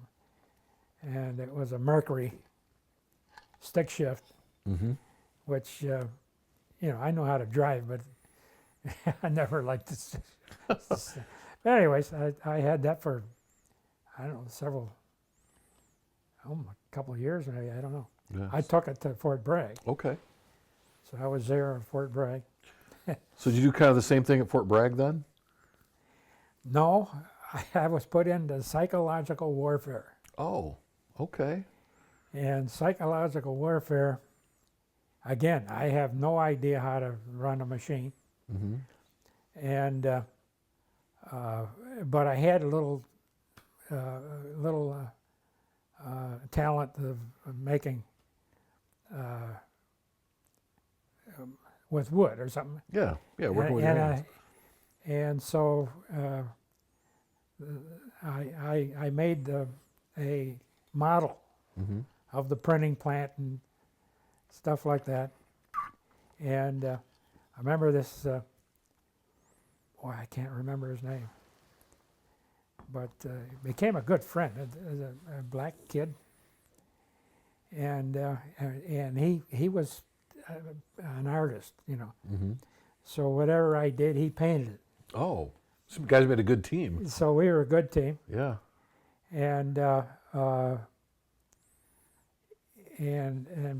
and it was a Mercury stick shift, which I know how to drive, but I never liked to. But anyways, I had that for I don't know a couple of years, maybe, I don't know. Yes. I took it to Fort Bragg, Okay. so I was there at Fort Bragg. So did you do kind of the same thing at Fort Bragg then? No, I was put into psychological warfare. Oh, okay. And psychological warfare, again, I have no idea how to run a machine. And but I had a little talent of making with wood or something. Yeah, yeah, working with your hands. And so I made a model of the printing plant and stuff like that. And I remember this, boy, I can't remember his name, but became a good friend, a black kid. And he was an artist, So whatever I did, he painted it. Oh, some guys made a good team. So we were a good team. Yeah. And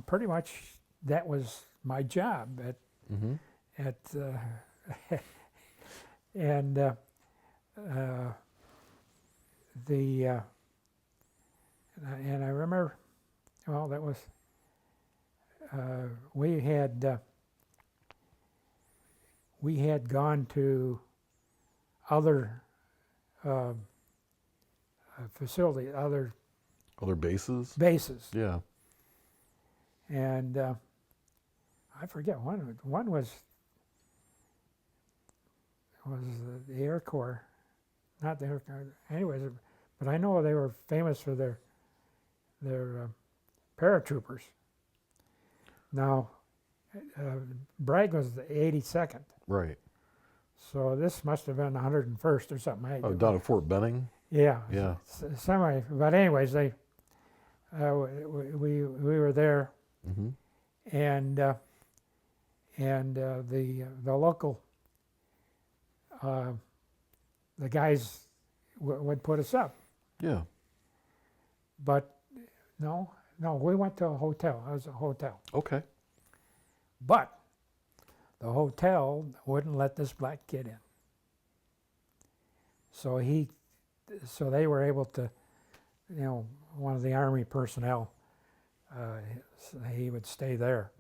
pretty much that was my job at and I remember, well, that was we had gone to other facility, other bases. Yeah. And I forget one. One was the Air Corps, not the Air Corps. Anyways, but I know they were famous for their paratroopers. Now, Bragg was the 82nd. Right. So this must have been 101st or something. Oh, down at Fort Benning. Yeah. Yeah. Someway, but anyways, we were there, and the local the guys would put us up. Yeah. But no, we went to a hotel. It was a hotel. Okay. But the hotel wouldn't let this black kid in. So they were able to, one of the Army personnel, he would stay there.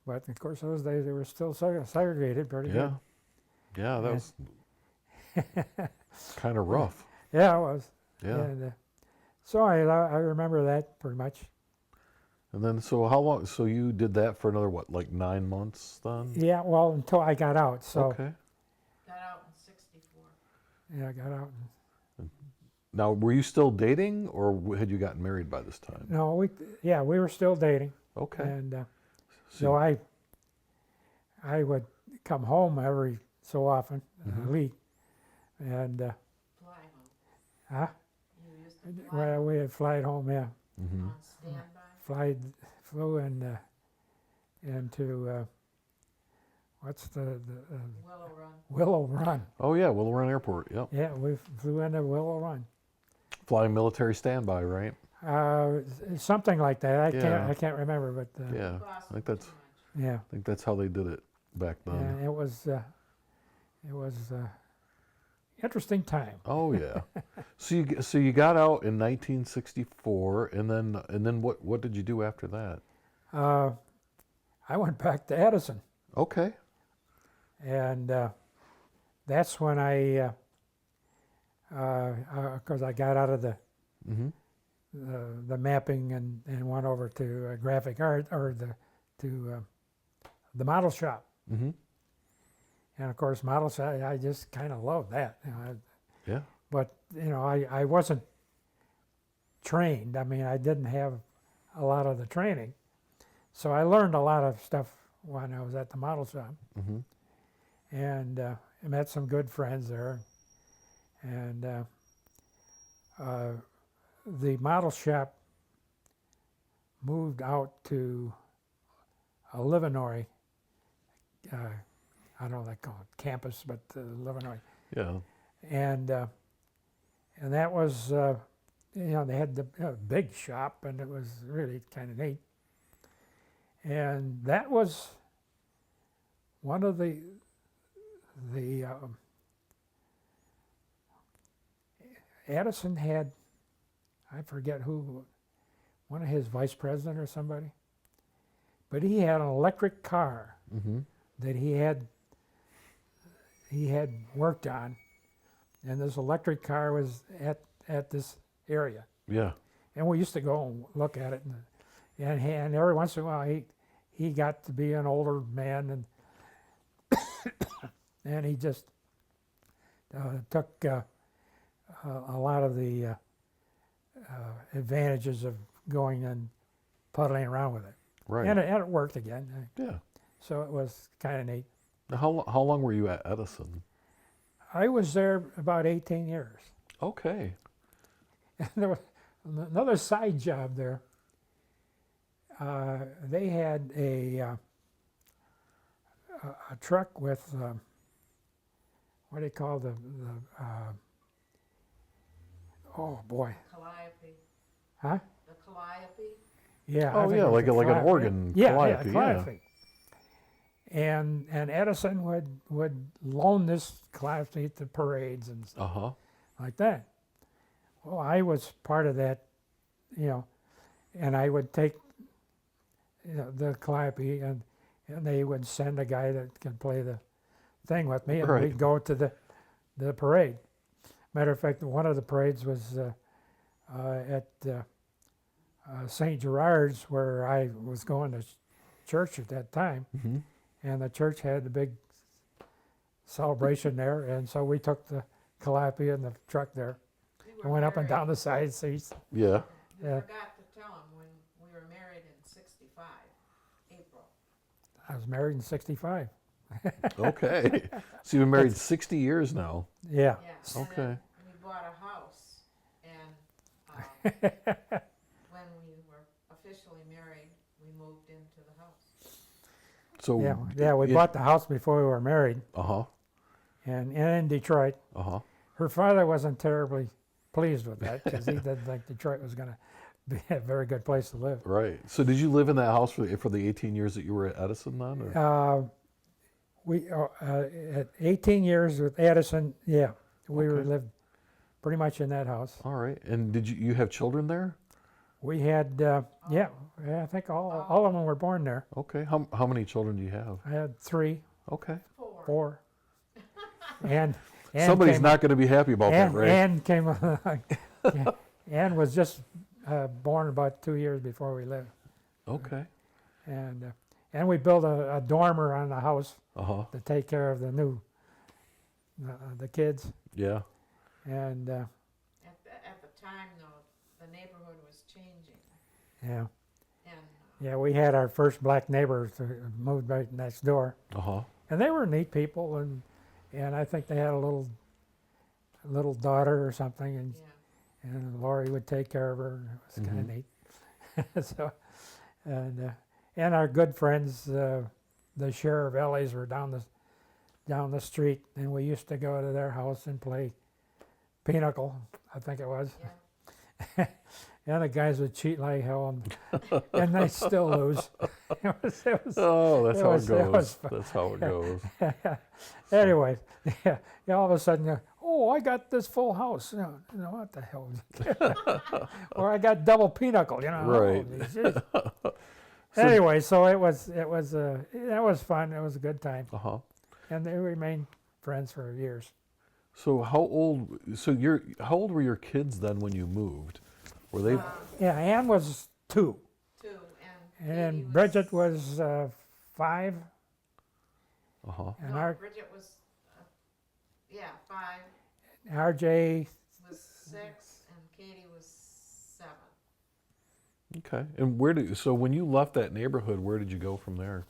But of course, those days they were still segregated pretty good. Yeah, that was kind of rough. Yeah, it was. Yeah. And, so I remember that pretty much. And then, so how long? So you did that for another like 9 months then? Yeah, well, until I got out. So Okay. Got out in '64. yeah, I got out. Now, were you still dating, or had you gotten married by this time? No, we were still dating. Okay. And so I would come home every so often, leave, and Fly home. huh? You used to fly Well, we had flight home, yeah. on standby. Flew into what's the Willow Run. Willow Run. Oh yeah, Willow Run Airport. Yep. Yeah, we flew into Willow Run. Flying military standby, right? Something like that. Yeah. I can't remember, but Yeah. Boston I think that's too much. yeah. I think that's how they did it back then. Yeah, it was interesting time. Oh yeah. So you got out in 1964, and then what did you do after that? I went back to Edison, Okay. and that's when because I got out of the mapping and went over to graphic art or the model shop. And of course, model shop, I just kind of loved that. Yeah. But I wasn't trained. I mean, I didn't have a lot of the training, So I learned a lot of stuff when I was at the model shop, Mm-hmm. and I met some good friends there. And the model shop moved out to Livernois. I don't know what they call it, campus, but Livernois. Yeah. And that was, they had the big shop, and it was really kind of neat. And that was one of the Addison had, I forget who, one of his vice president or somebody, but he had an electric car Mm-hmm. that he had worked on, and this electric car was at this area, Yeah. and we used to go and look at it, and every once in a while he got to be an older man, and he just took a lot of the advantages of going and puddling around with it, Right. and it worked again, Yeah. so it was kind of neat. Now, how long were you at Edison? I was there about 18 years. Okay. And there was another side job there. They had a truck with what do you call oh boy, Calliope. huh? The Calliope. Yeah. Oh, I think yeah, it was like the an Calliope. organ Yeah, Calliope, yeah, yeah. Calliope. And Edison would loan this Calliope to parades and stuff Uh-huh. like that. Well, I was part of that, and I would take the Calliope, and they would send a guy that could play the thing with me, and Right. we'd go to the parade. Matter of fact, one of the parades was at St. Gerard's, where I was going to church at that time, Mm-hmm. and the church had a big celebration there, and so we took the Calliope in the truck there. We I were went up and married- down the side seats. Yeah. We Yeah. forgot to tell him when we were married in '65, April. I was married in '65. Okay. So you've been married 60 years now. Yeah. Yeah. And Okay. then we bought a house, and when we were officially married, we moved into the house. So Yeah, we bought the house before we were married, Uh-huh. and in Detroit. Uh-huh. Her father wasn't terribly pleased with that because he didn't think Detroit was going to be a very good place to live. Right. So did you live in that house for the 18 years that you were at Edison then? Or? We at 18 years with Addison, yeah, we Okay. lived pretty much in that house. All right. And did you have children there? We had, yeah, I think all of them were born there. Okay. How many children do you have? I had 3, Okay. 4, and Somebody's came, not going to be happy about that, right? Ann came along. Ann was just born about 2 years before we lived, Okay. and we built a dormer on the house Uh-huh. to take care of the kids, Yeah. and At the time, though, the neighborhood was changing, yeah. and Yeah, we had our first black neighbors who moved right next door, Uh-huh. and they were neat people, and I think they had a little daughter or something, yeah. and Lori would take care of her. And it was kind of neat. So, and our good friends, the sheriff Ellies, were down the street, and we used to go to their house and play pinochle, I think it was. Yeah. And the guys would cheat like hell, and they still lose. It was, Oh, that's it how was- it it goes. was fun. That's how it goes. Anyway, yeah, all of a sudden, oh, I got this full house. What the hell? Or I got double pinochle. Right. Oh, geez. Anyway, so that was fun. It was a good time, Uh-huh. and they remained friends for years. So how old were your kids then when you moved? Were they Yeah, Ann was 2, 2, and Katie Bridget was 5, Uh-huh. and No, Bridget was, 5, RJ was 6, and Katie was 7. Okay. And so when you left that neighborhood, where did you go from there?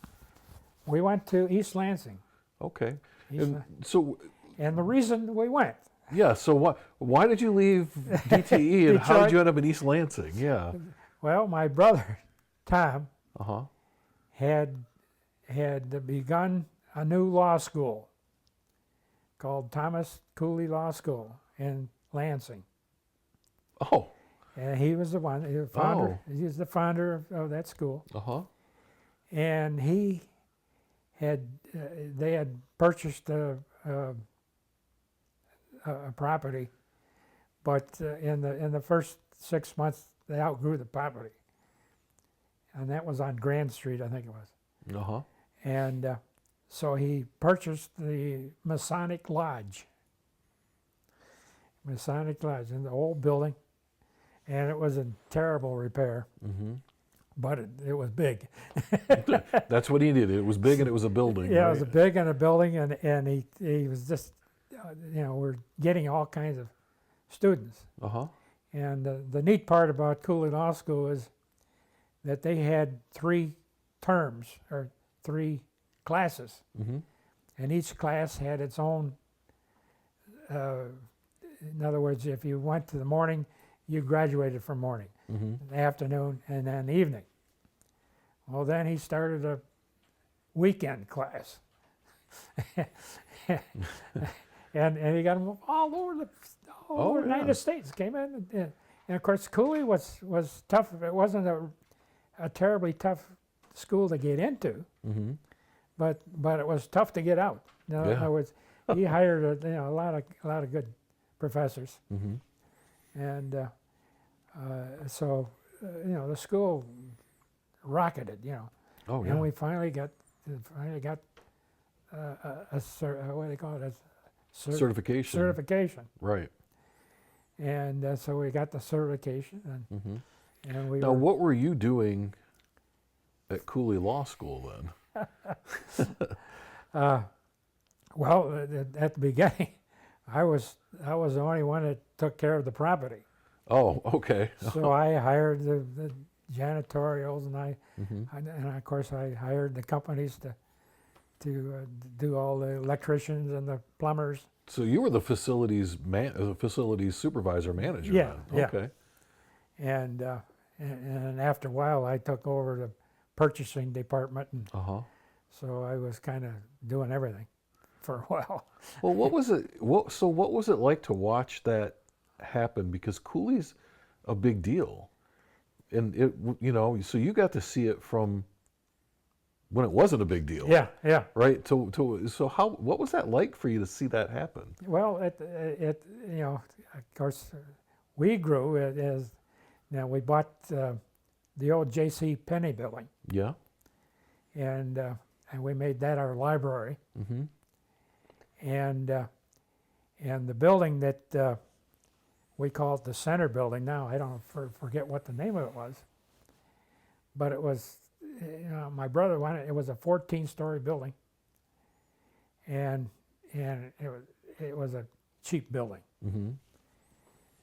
We went to East Lansing. Okay. East And so, And the reason we went, yeah, so why did you leave DTE and how did Detroit. you end up in East Lansing? Yeah. well, my brother, Tom, Uh-huh. had begun a new law school called Thomas Cooley Law School in Lansing. Oh. And he was the one, he was the founder, he was the founder of that school. Uh-huh. And he had, they had purchased a property, but in the first 6 months they outgrew the property, and that was on Grand Street, I think it was. Uh-huh. And so he purchased the Masonic Lodge in the old building, and it was in terrible repair, but it was big. That's what he did. It was big and it was a building. Yeah, right? it was a big and a building, and he was just, we're getting all kinds of students. Uh-huh. And the neat part about Cooley Law School is that they had 3 terms, or 3 classes, and each class had its own, in other words, if you went to the morning, you graduated from morning, afternoon, and then evening. Well, then he started a weekend class. and he got them all over the United States, came in. And of course, Cooley was tough. It wasn't a terribly tough school to get into, but it was tough to get out. In other words, he hired a lot of good professors, and so the school rocketed. Oh, yeah. And we finally got what do they call it? A Certification. certification. Right. And so we got the certification, and we Now, were, what were you doing at Cooley Law School then? well, at the beginning, I was the only one that took care of the property. Oh, okay. So I hired the janitorials, and of course I hired the companies to do all the electricians and the plumbers. So you were the facilities supervisor manager. Yeah, then. yeah. Okay. And after a while, I took over the purchasing department, and Uh-huh. so I was kind of doing everything for a while. Well, what was it? So what was it like to watch that happen? Because Cooley's a big deal, and so you got to see it from when it wasn't a big deal. Yeah. Right. So what was that like for you to see that happen? Well, of course, we grew as we bought the old J.C. Penney building, Yeah. and we made that our library. And the building that we call it the Center Building now, I don't forget what the name of it was, but it was, my brother wanted, it was a 14-story building, and it was a cheap building.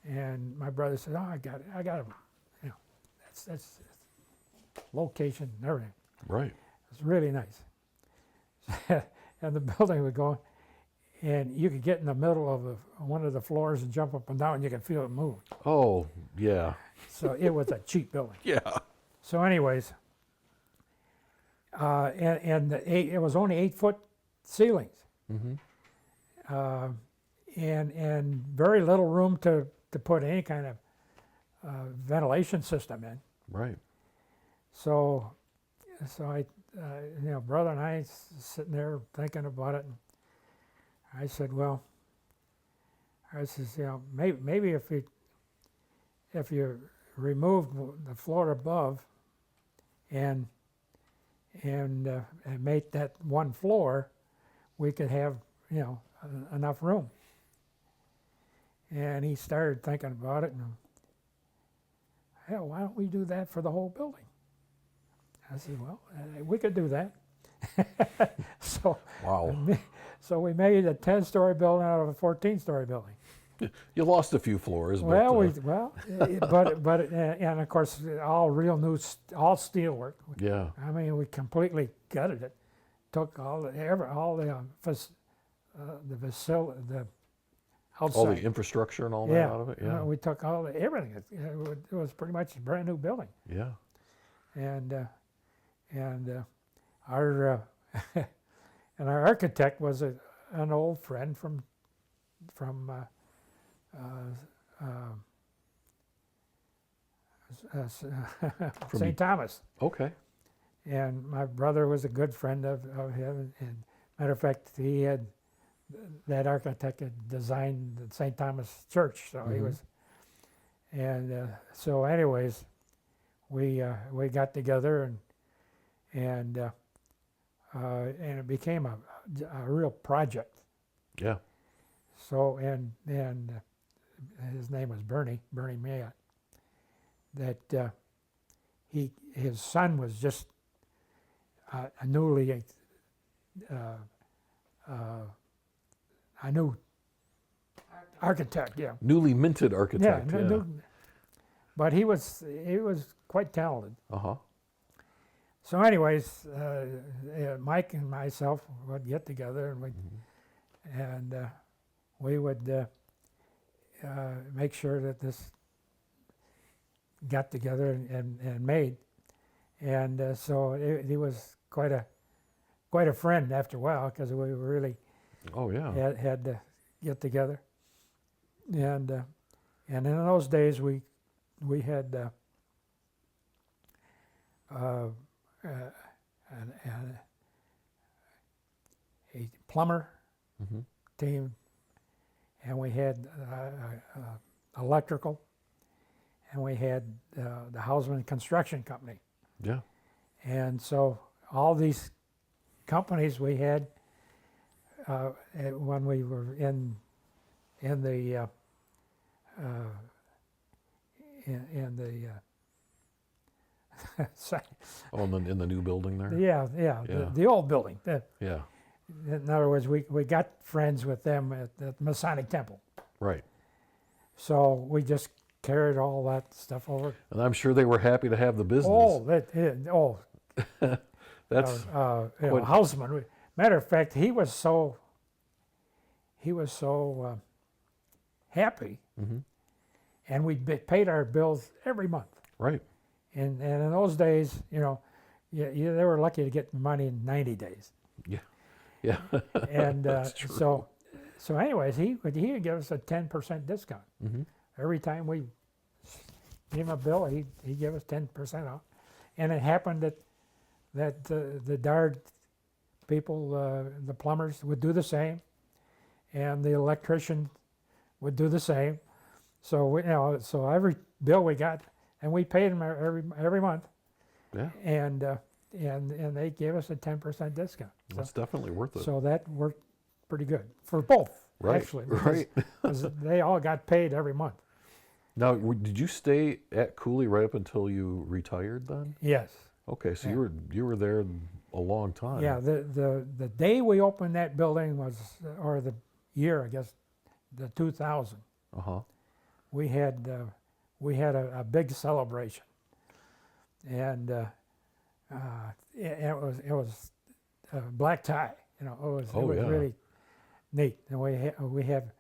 And my brother said, "Oh, I got it. That's location and everything." Right. It's really nice. And the building would go, and you could get in the middle of one of the floors and jump up and down, and you could feel it move. Oh, yeah. So it was a cheap building. Yeah. So anyways, and it was only 8-foot ceilings, and very little room to put any kind of ventilation system in. Right. So I, brother and I sitting there thinking about it, and I said, well, maybe if you removed the floor above and made that one floor, we could have enough room. And he started thinking about it, and hell, why don't we do that for the whole building? I said, well, we could do that. Wow. So we made a 10-story building out of a 14-story building. You lost a few floors, Well, but and of course, all real new, all steel work. yeah, I mean, we completely gutted it. Took all the outside. all the infrastructure and all that Yeah, out of it. Yeah, we took all everything. It was pretty much a brand new building, yeah. and our and our architect was an old friend from St. Thomas. Okay. And my brother was a good friend of him. And matter of fact, that architect had designed the St. Thomas Church, so he was. And so, anyways, we got together and it became a real project. Yeah. So and his name was Bernie Mayotte. That his son was just a newly a new architect, yeah. Newly minted architect. Yeah. But he was quite talented. Uh-huh. So, anyways, Mike and myself would get together and we would make sure that this got together and made, and so he was quite a friend after a while, because we really Oh yeah. had to get together, and in those days we had a plumber team, and we had electrical, and we had the Houseman Construction Company. Yeah. And so all these companies we had when we were in the Oh, in the new building there. yeah. The old building. Yeah. In other words, we got friends with them at the Masonic Temple. Right. So we just carried all that stuff over. And I'm sure they were happy to have the business. That's Houseman. Matter of fact, he was so happy, and we paid our bills every month. right. And in those days, they were lucky to get money in 90 days. Yeah. Yeah. And That's true. so anyways, he would give us a 10% discount every time we gave him a bill. He'd give us 10% off, and it happened that the Dard people, the plumbers, would do the same, and the electrician would do the same. So so every bill we got, and we paid them every month, Yeah. and they gave us a 10% discount. That's definitely worth it. So that worked pretty good for both, Right, actually. right. Because they all got paid every month. Now, did you stay at Cooley right up until you retired then? Yes. Okay, so Yeah. you were there a long time. Yeah. The day we opened that building was, or the year, I guess, the 2000. Uh-huh. We had a big celebration, and it was black tie. It was yeah. really neat. And we have,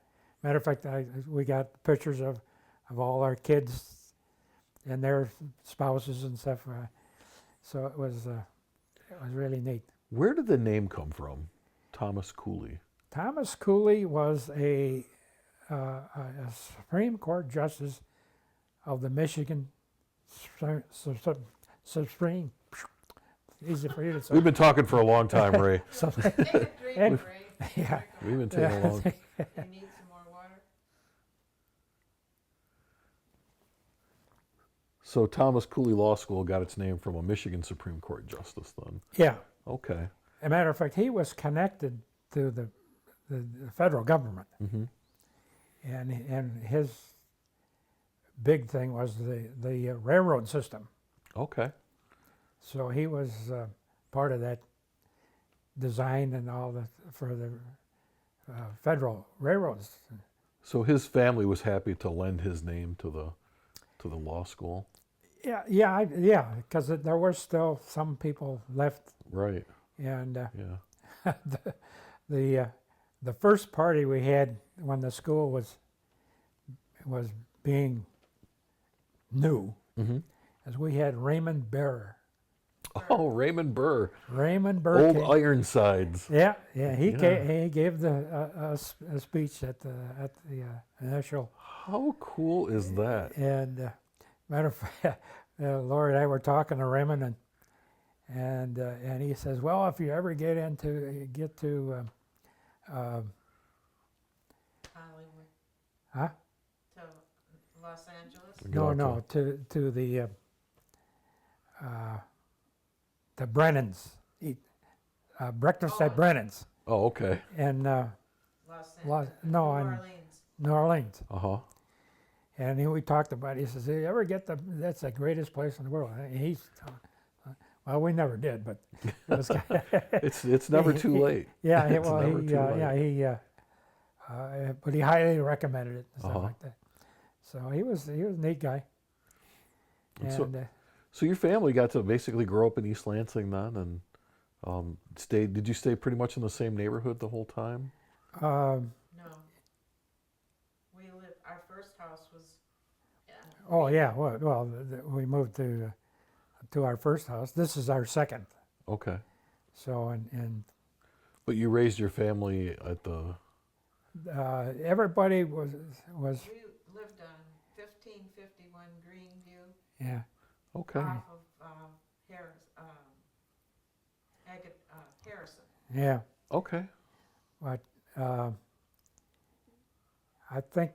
matter of fact, we got pictures of all our kids and their spouses and stuff. So it was really neat. Where did the name come from, Thomas Cooley? Thomas Cooley was a Supreme Court justice of the Michigan Supreme. Easy for you to say. We've been talking for a long time, Ray. Take a drink, Ray. Yeah. We've been taking a long. You need some more water? So Thomas Cooley Law School got its name from a Michigan Supreme Court justice then. Yeah. Okay. As a matter of fact, he was connected to the federal government, and his big thing was the railroad system. Okay. So he was part of that design and all for the federal railroads. So his family was happy to lend his name to the law school. Yeah, because there were still some people left, Right. and Yeah. the first party we had when the school was being new, Mm-hmm. is we had Raymond Burr. Oh, Raymond Burr, Raymond Burr. old came- Ironsides. Yeah, he Yeah. he gave a speech at the initial, How cool is that? and matter of fact, Laura and I were talking to Raymond, and he says, well, if you ever get to Hollywood huh? to Los Angeles. Go No, out to the Brennans, eat breakfast at Oh. Brennan's Oh, okay. in Los Los- Angeles. no, New in- Orleans. New Orleans. Uh-huh. And we talked about it. He says, you ever get that's the greatest place in the world. And he's, well, we never did, but it was, It's never too late. yeah, It's well, never too late. but he highly recommended it and stuff Uh-huh. like that. So he was a neat guy. And And so- So your family got to basically grow up in East Lansing then, and stayed. Did you stay pretty much in the same neighborhood the whole time? um, No. We lived, our first house was. oh yeah, well, we moved to our first house. This is our second. Okay. So and But you raised your family at the. everybody was We lived on 1551 Greenview yeah. Okay. off of Harrison. Yeah, Okay. but I think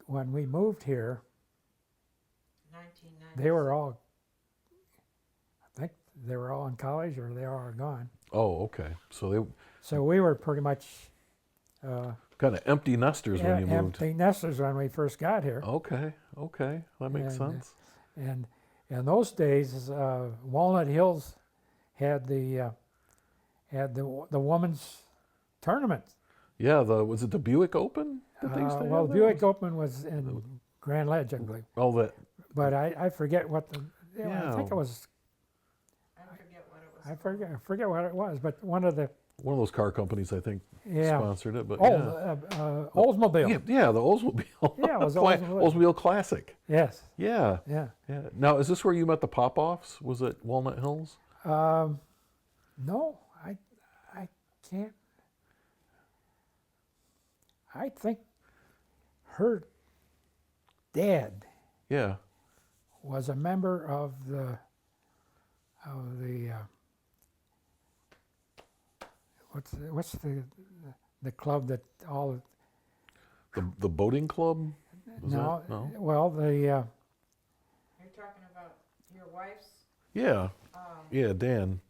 when we moved here, 1990. they were all, I think they were all in college or they all are gone. Oh, okay. So they So we were pretty much kind of empty nesters when you moved. empty nesters when we first got here. Okay. Okay. That makes And, sense. And in those days, Walnut Hills had the women's tournament. Yeah. Was it the Buick Open that they used to Well, have? Buick Open was in Grand Ledge, I believe. Oh, that. But I forget what the. I Yeah. think it was. I forget what it was. I forget what it was, but one of the One of those car companies, I think, sponsored it. But Oldsmobile. yeah, the Oldsmobile. Yeah, it was Oldsmobile. Oldsmobile. Classic. Yes. Yeah. Yeah. Yeah. Now, is this where you met the Popoffs? Was it Walnut Hills? No, I can't. I think her dad Yeah. was a member of the what's the club that all The boating club? Was no, that? No. well the You're talking about your wife's. Yeah. Yeah, Dan.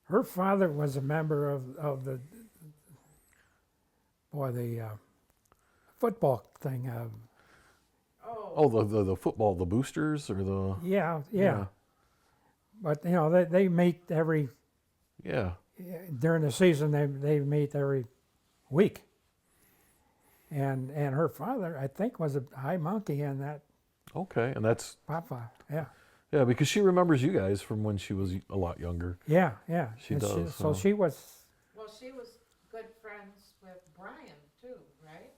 her father was a member of the football thing. Oh, the football, the boosters or the. Yeah. But they meet every Yeah. during the season. They meet every week. And her father, I think, was a high monkey in that Okay, and that's Papa. Yeah. yeah because she remembers you guys from when she was a lot younger. Yeah. She And does, so huh? she was. Well, she was good friends with Brian too, right?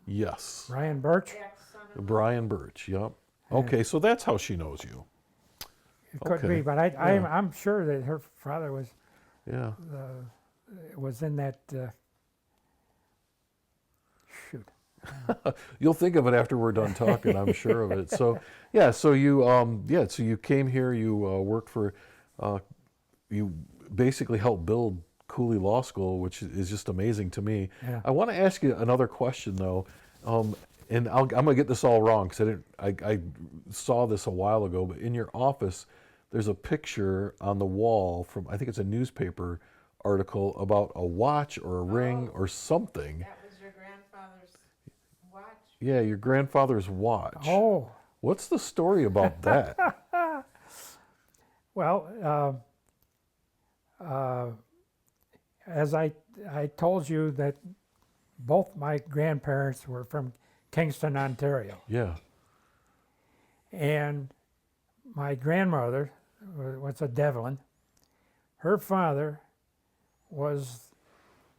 Yes. Ryan Birch. Ex-son-in-law. Brian Birch. Yep. Okay, so that's how she knows you. It could Okay. be, but I'm sure that her father was Yeah. in that. Shoot. You'll think of it after we're done talking. I'm sure of it. So yeah. So you So you came here. You worked for. You basically helped build Cooley Law School, which is just amazing to me. Yeah. I want to ask you another question though, and I'm gonna get this all wrong because I saw this a while ago. But in your office, there's a picture on the wall from I think it's a newspaper article about a watch or a ring or something. That was your grandfather's watch. Yeah, your grandfather's watch. Oh. What's the story about that? Well, as I told you that both my grandparents were from Kingston, Ontario. Yeah. And my grandmother was a Devlin. Her father was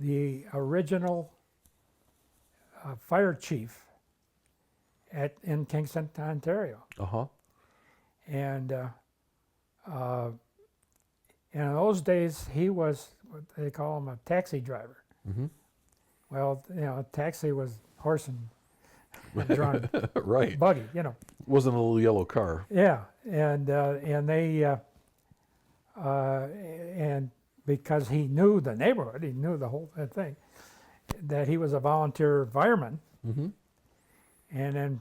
the original fire chief in Kingston, Ontario. Uh-huh. And in those days, he was what they call him a taxi driver. Mm-hmm. Well, a taxi was horse and drawn Right. buggy, Wasn't a little yellow car. Yeah, and they and because he knew the neighborhood, he knew the whole thing, that he was a volunteer fireman, Mm-hmm. and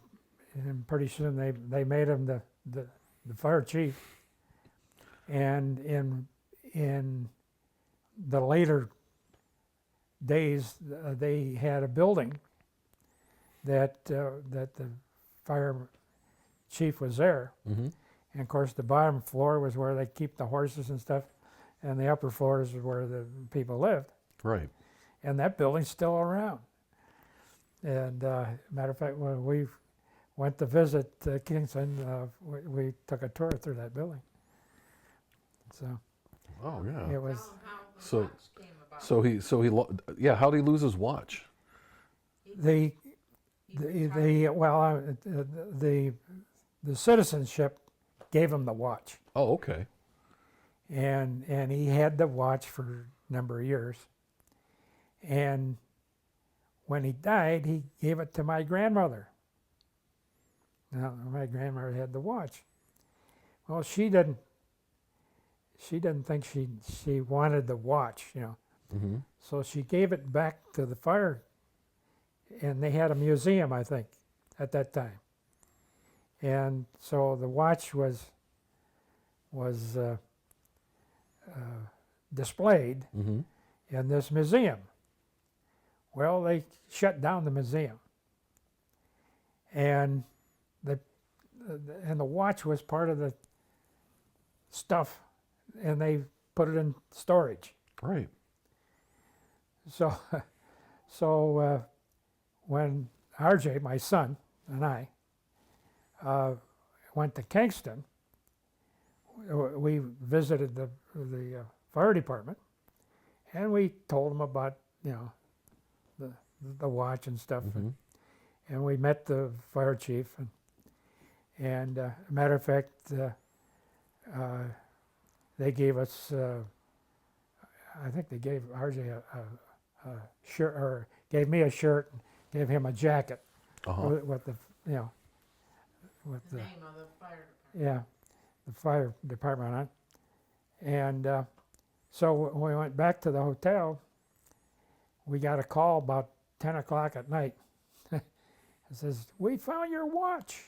pretty soon they made him the fire chief, and in the later days they had a building that the fire chief was there. Mm-hmm. And of course, the bottom floor was where they keep the horses and stuff, and the upper floors was where the people lived. Right. And that building's still around. And matter of fact, when we went to visit Kingston, we took a tour through that building. So Oh yeah. it was. Tell 'em how the So- watch came about. Yeah. How did he lose his watch? The citizenship gave him the watch, Oh, okay. and he had the watch for a number of years. And when he died, he gave it to my grandmother. Now, my grandmother had the watch. Well, she didn't think she wanted the watch, Mm-hmm. So she gave it back to the fire, and they had a museum, I think, at that time. And so the watch was displayed Mm-hmm. in this museum. Well, they shut down the museum, and the watch was part of the stuff, and they put it in storage. Right. So, when RJ, my son, and I went to Kingston, we visited the fire department, and we told them about the watch and stuff, Mm-hmm. and we met the fire chief, and matter of fact, they gave us. I think they gave RJ a shirt, or gave me a shirt, and gave him a jacket Uh-huh. with the with The the name of the fire department. the fire department on it. And so when we went back to the hotel, we got a call about 10 o'clock at night. It says, "We found your watch."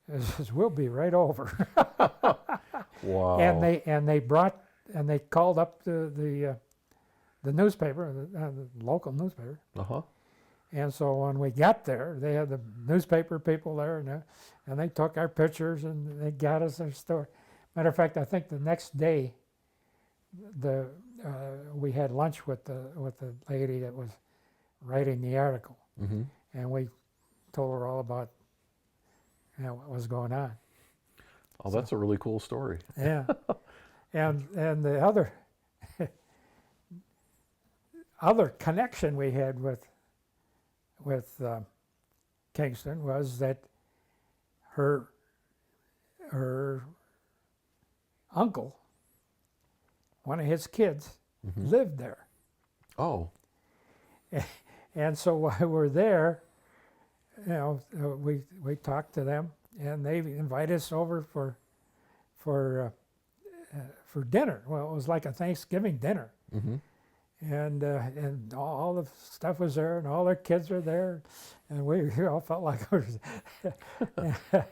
It says, "We'll be right over." Wow. And they called up the newspaper, the local newspaper. Uh-huh. And so when we got there, they had the newspaper people there, and they took our pictures and they got us our story. Matter of fact, I think the next day, we had lunch with the lady that was writing the article, Mm-hmm. and we told her all about what was going on. Oh, that's a really cool story. Yeah, and the other connection we had with Kingston was that her uncle, one of his kids, Mm-hmm. lived there, Oh. and so while we're there, we talked to them, and they invited us over for dinner. Well, it was like a Thanksgiving dinner. Mm-hmm. And all the stuff was there, and all their kids were there, and we all felt like we were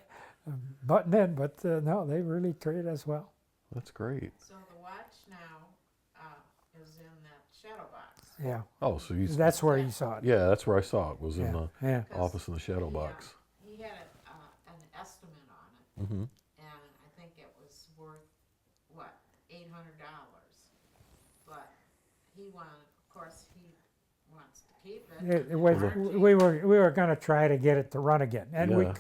butting in, but no, they really treated us well. That's great. So the watch now is in that shadow box. Yeah, Oh, so you. that's where you saw it. Yeah, that's where I saw it. Was in yeah, the yeah. office in the shadow box. He had an estimate on it, Mm-hmm. and I think it was worth, $800. But he wanted, of course, he wants to keep it. We were going to try to get it to run again, and we Yeah.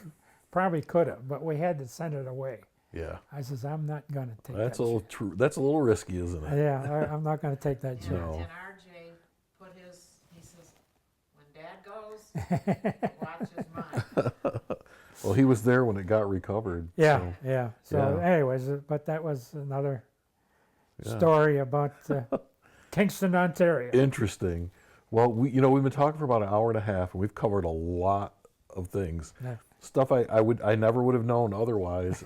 probably could have, but we had to send it away. Yeah. I says, I'm not going to take That's that. a little true. That's a little risky, isn't it? Yeah, I'm not going to take that chance. No. And RJ put he says, when Dad goes, watch his mind. Well, he was there when it got recovered. Yeah, so, yeah. So, yeah. anyways, but that was another Yeah. story about Kingston, Ontario. Interesting. Well, we've been talking for about an hour and a half, and we've covered a lot of things. Yeah. Stuff I never would have known otherwise.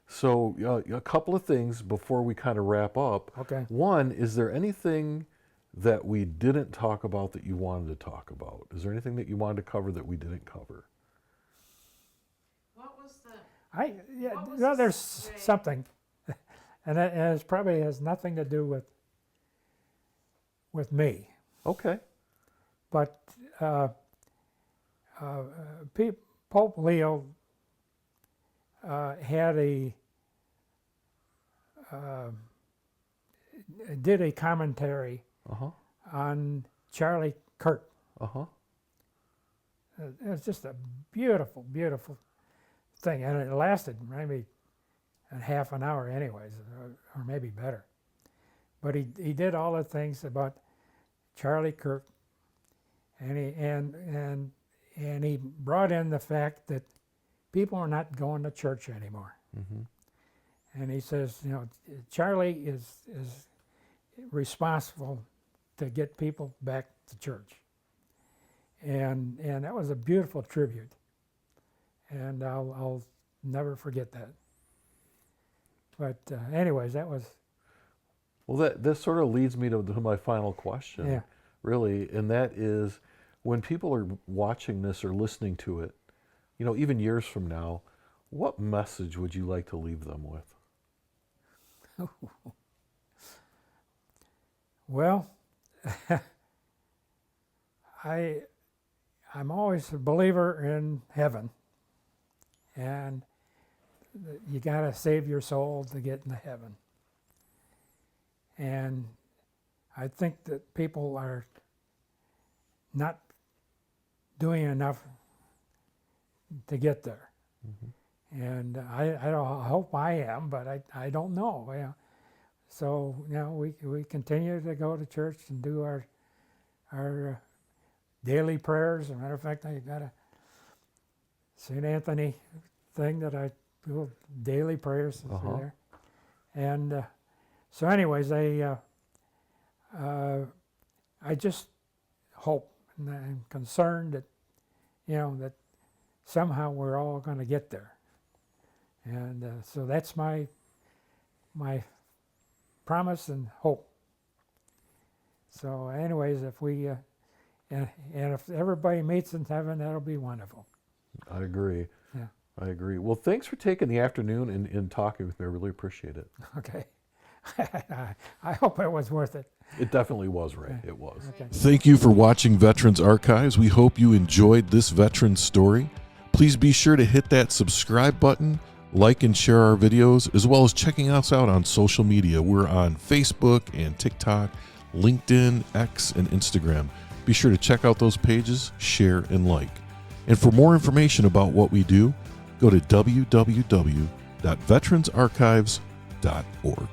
So a couple of things before we kind of wrap up. Okay. One, is there anything that we didn't talk about that you wanted to talk about? Is there anything that you wanted to cover that we didn't cover? What was the, Well, was the there's survey? something, and it probably has nothing to do with me. Okay. But Pope Leo did a commentary Uh-huh. on Charlie Kirk. Uh-huh. It was just a beautiful, beautiful thing, and it lasted maybe a half an hour, anyways, or maybe better. But he did all the things about Charlie Kirk, and he brought in the fact that people are not going to church anymore. Mm-hmm. And he says, Charlie is responsible to get people back to church. And that was a beautiful tribute. And I'll never forget that. But anyways, that was... Well, that sort of leads me to my final question, Yeah. really, and that is, when people are watching this or listening to it, even years from now, what message would you like to leave them with? Well, I'm always a believer in heaven, and you got to save your soul to get into heaven. And I think that people are not doing enough to get there. Mm-hmm. And I hope I am, but I don't know. Yeah. So we continue to go to church and do our daily prayers. As a matter of fact, I got a St. Anthony thing that I do daily prayers Uh-huh. there. And so, anyways, I just hope and I'm concerned that that somehow we're all going to get there. And so that's my promise and hope. So anyways, if we and if everybody meets in heaven, that'll be wonderful. I agree. Yeah. I agree. Well, thanks for taking the afternoon and talking with me. I really appreciate it. Okay. I hope it was worth it. It definitely was, Ray. It was. Okay. Thank you for watching Veterans Archives. We hope you enjoyed this veteran story. Please be sure to hit that subscribe button, like and share our videos, as well as checking us out on social media. We're on Facebook and TikTok, LinkedIn, X, and Instagram. Be sure to check out those pages, share, and like. And for more information about what we do, go to www.veteransarchives.org.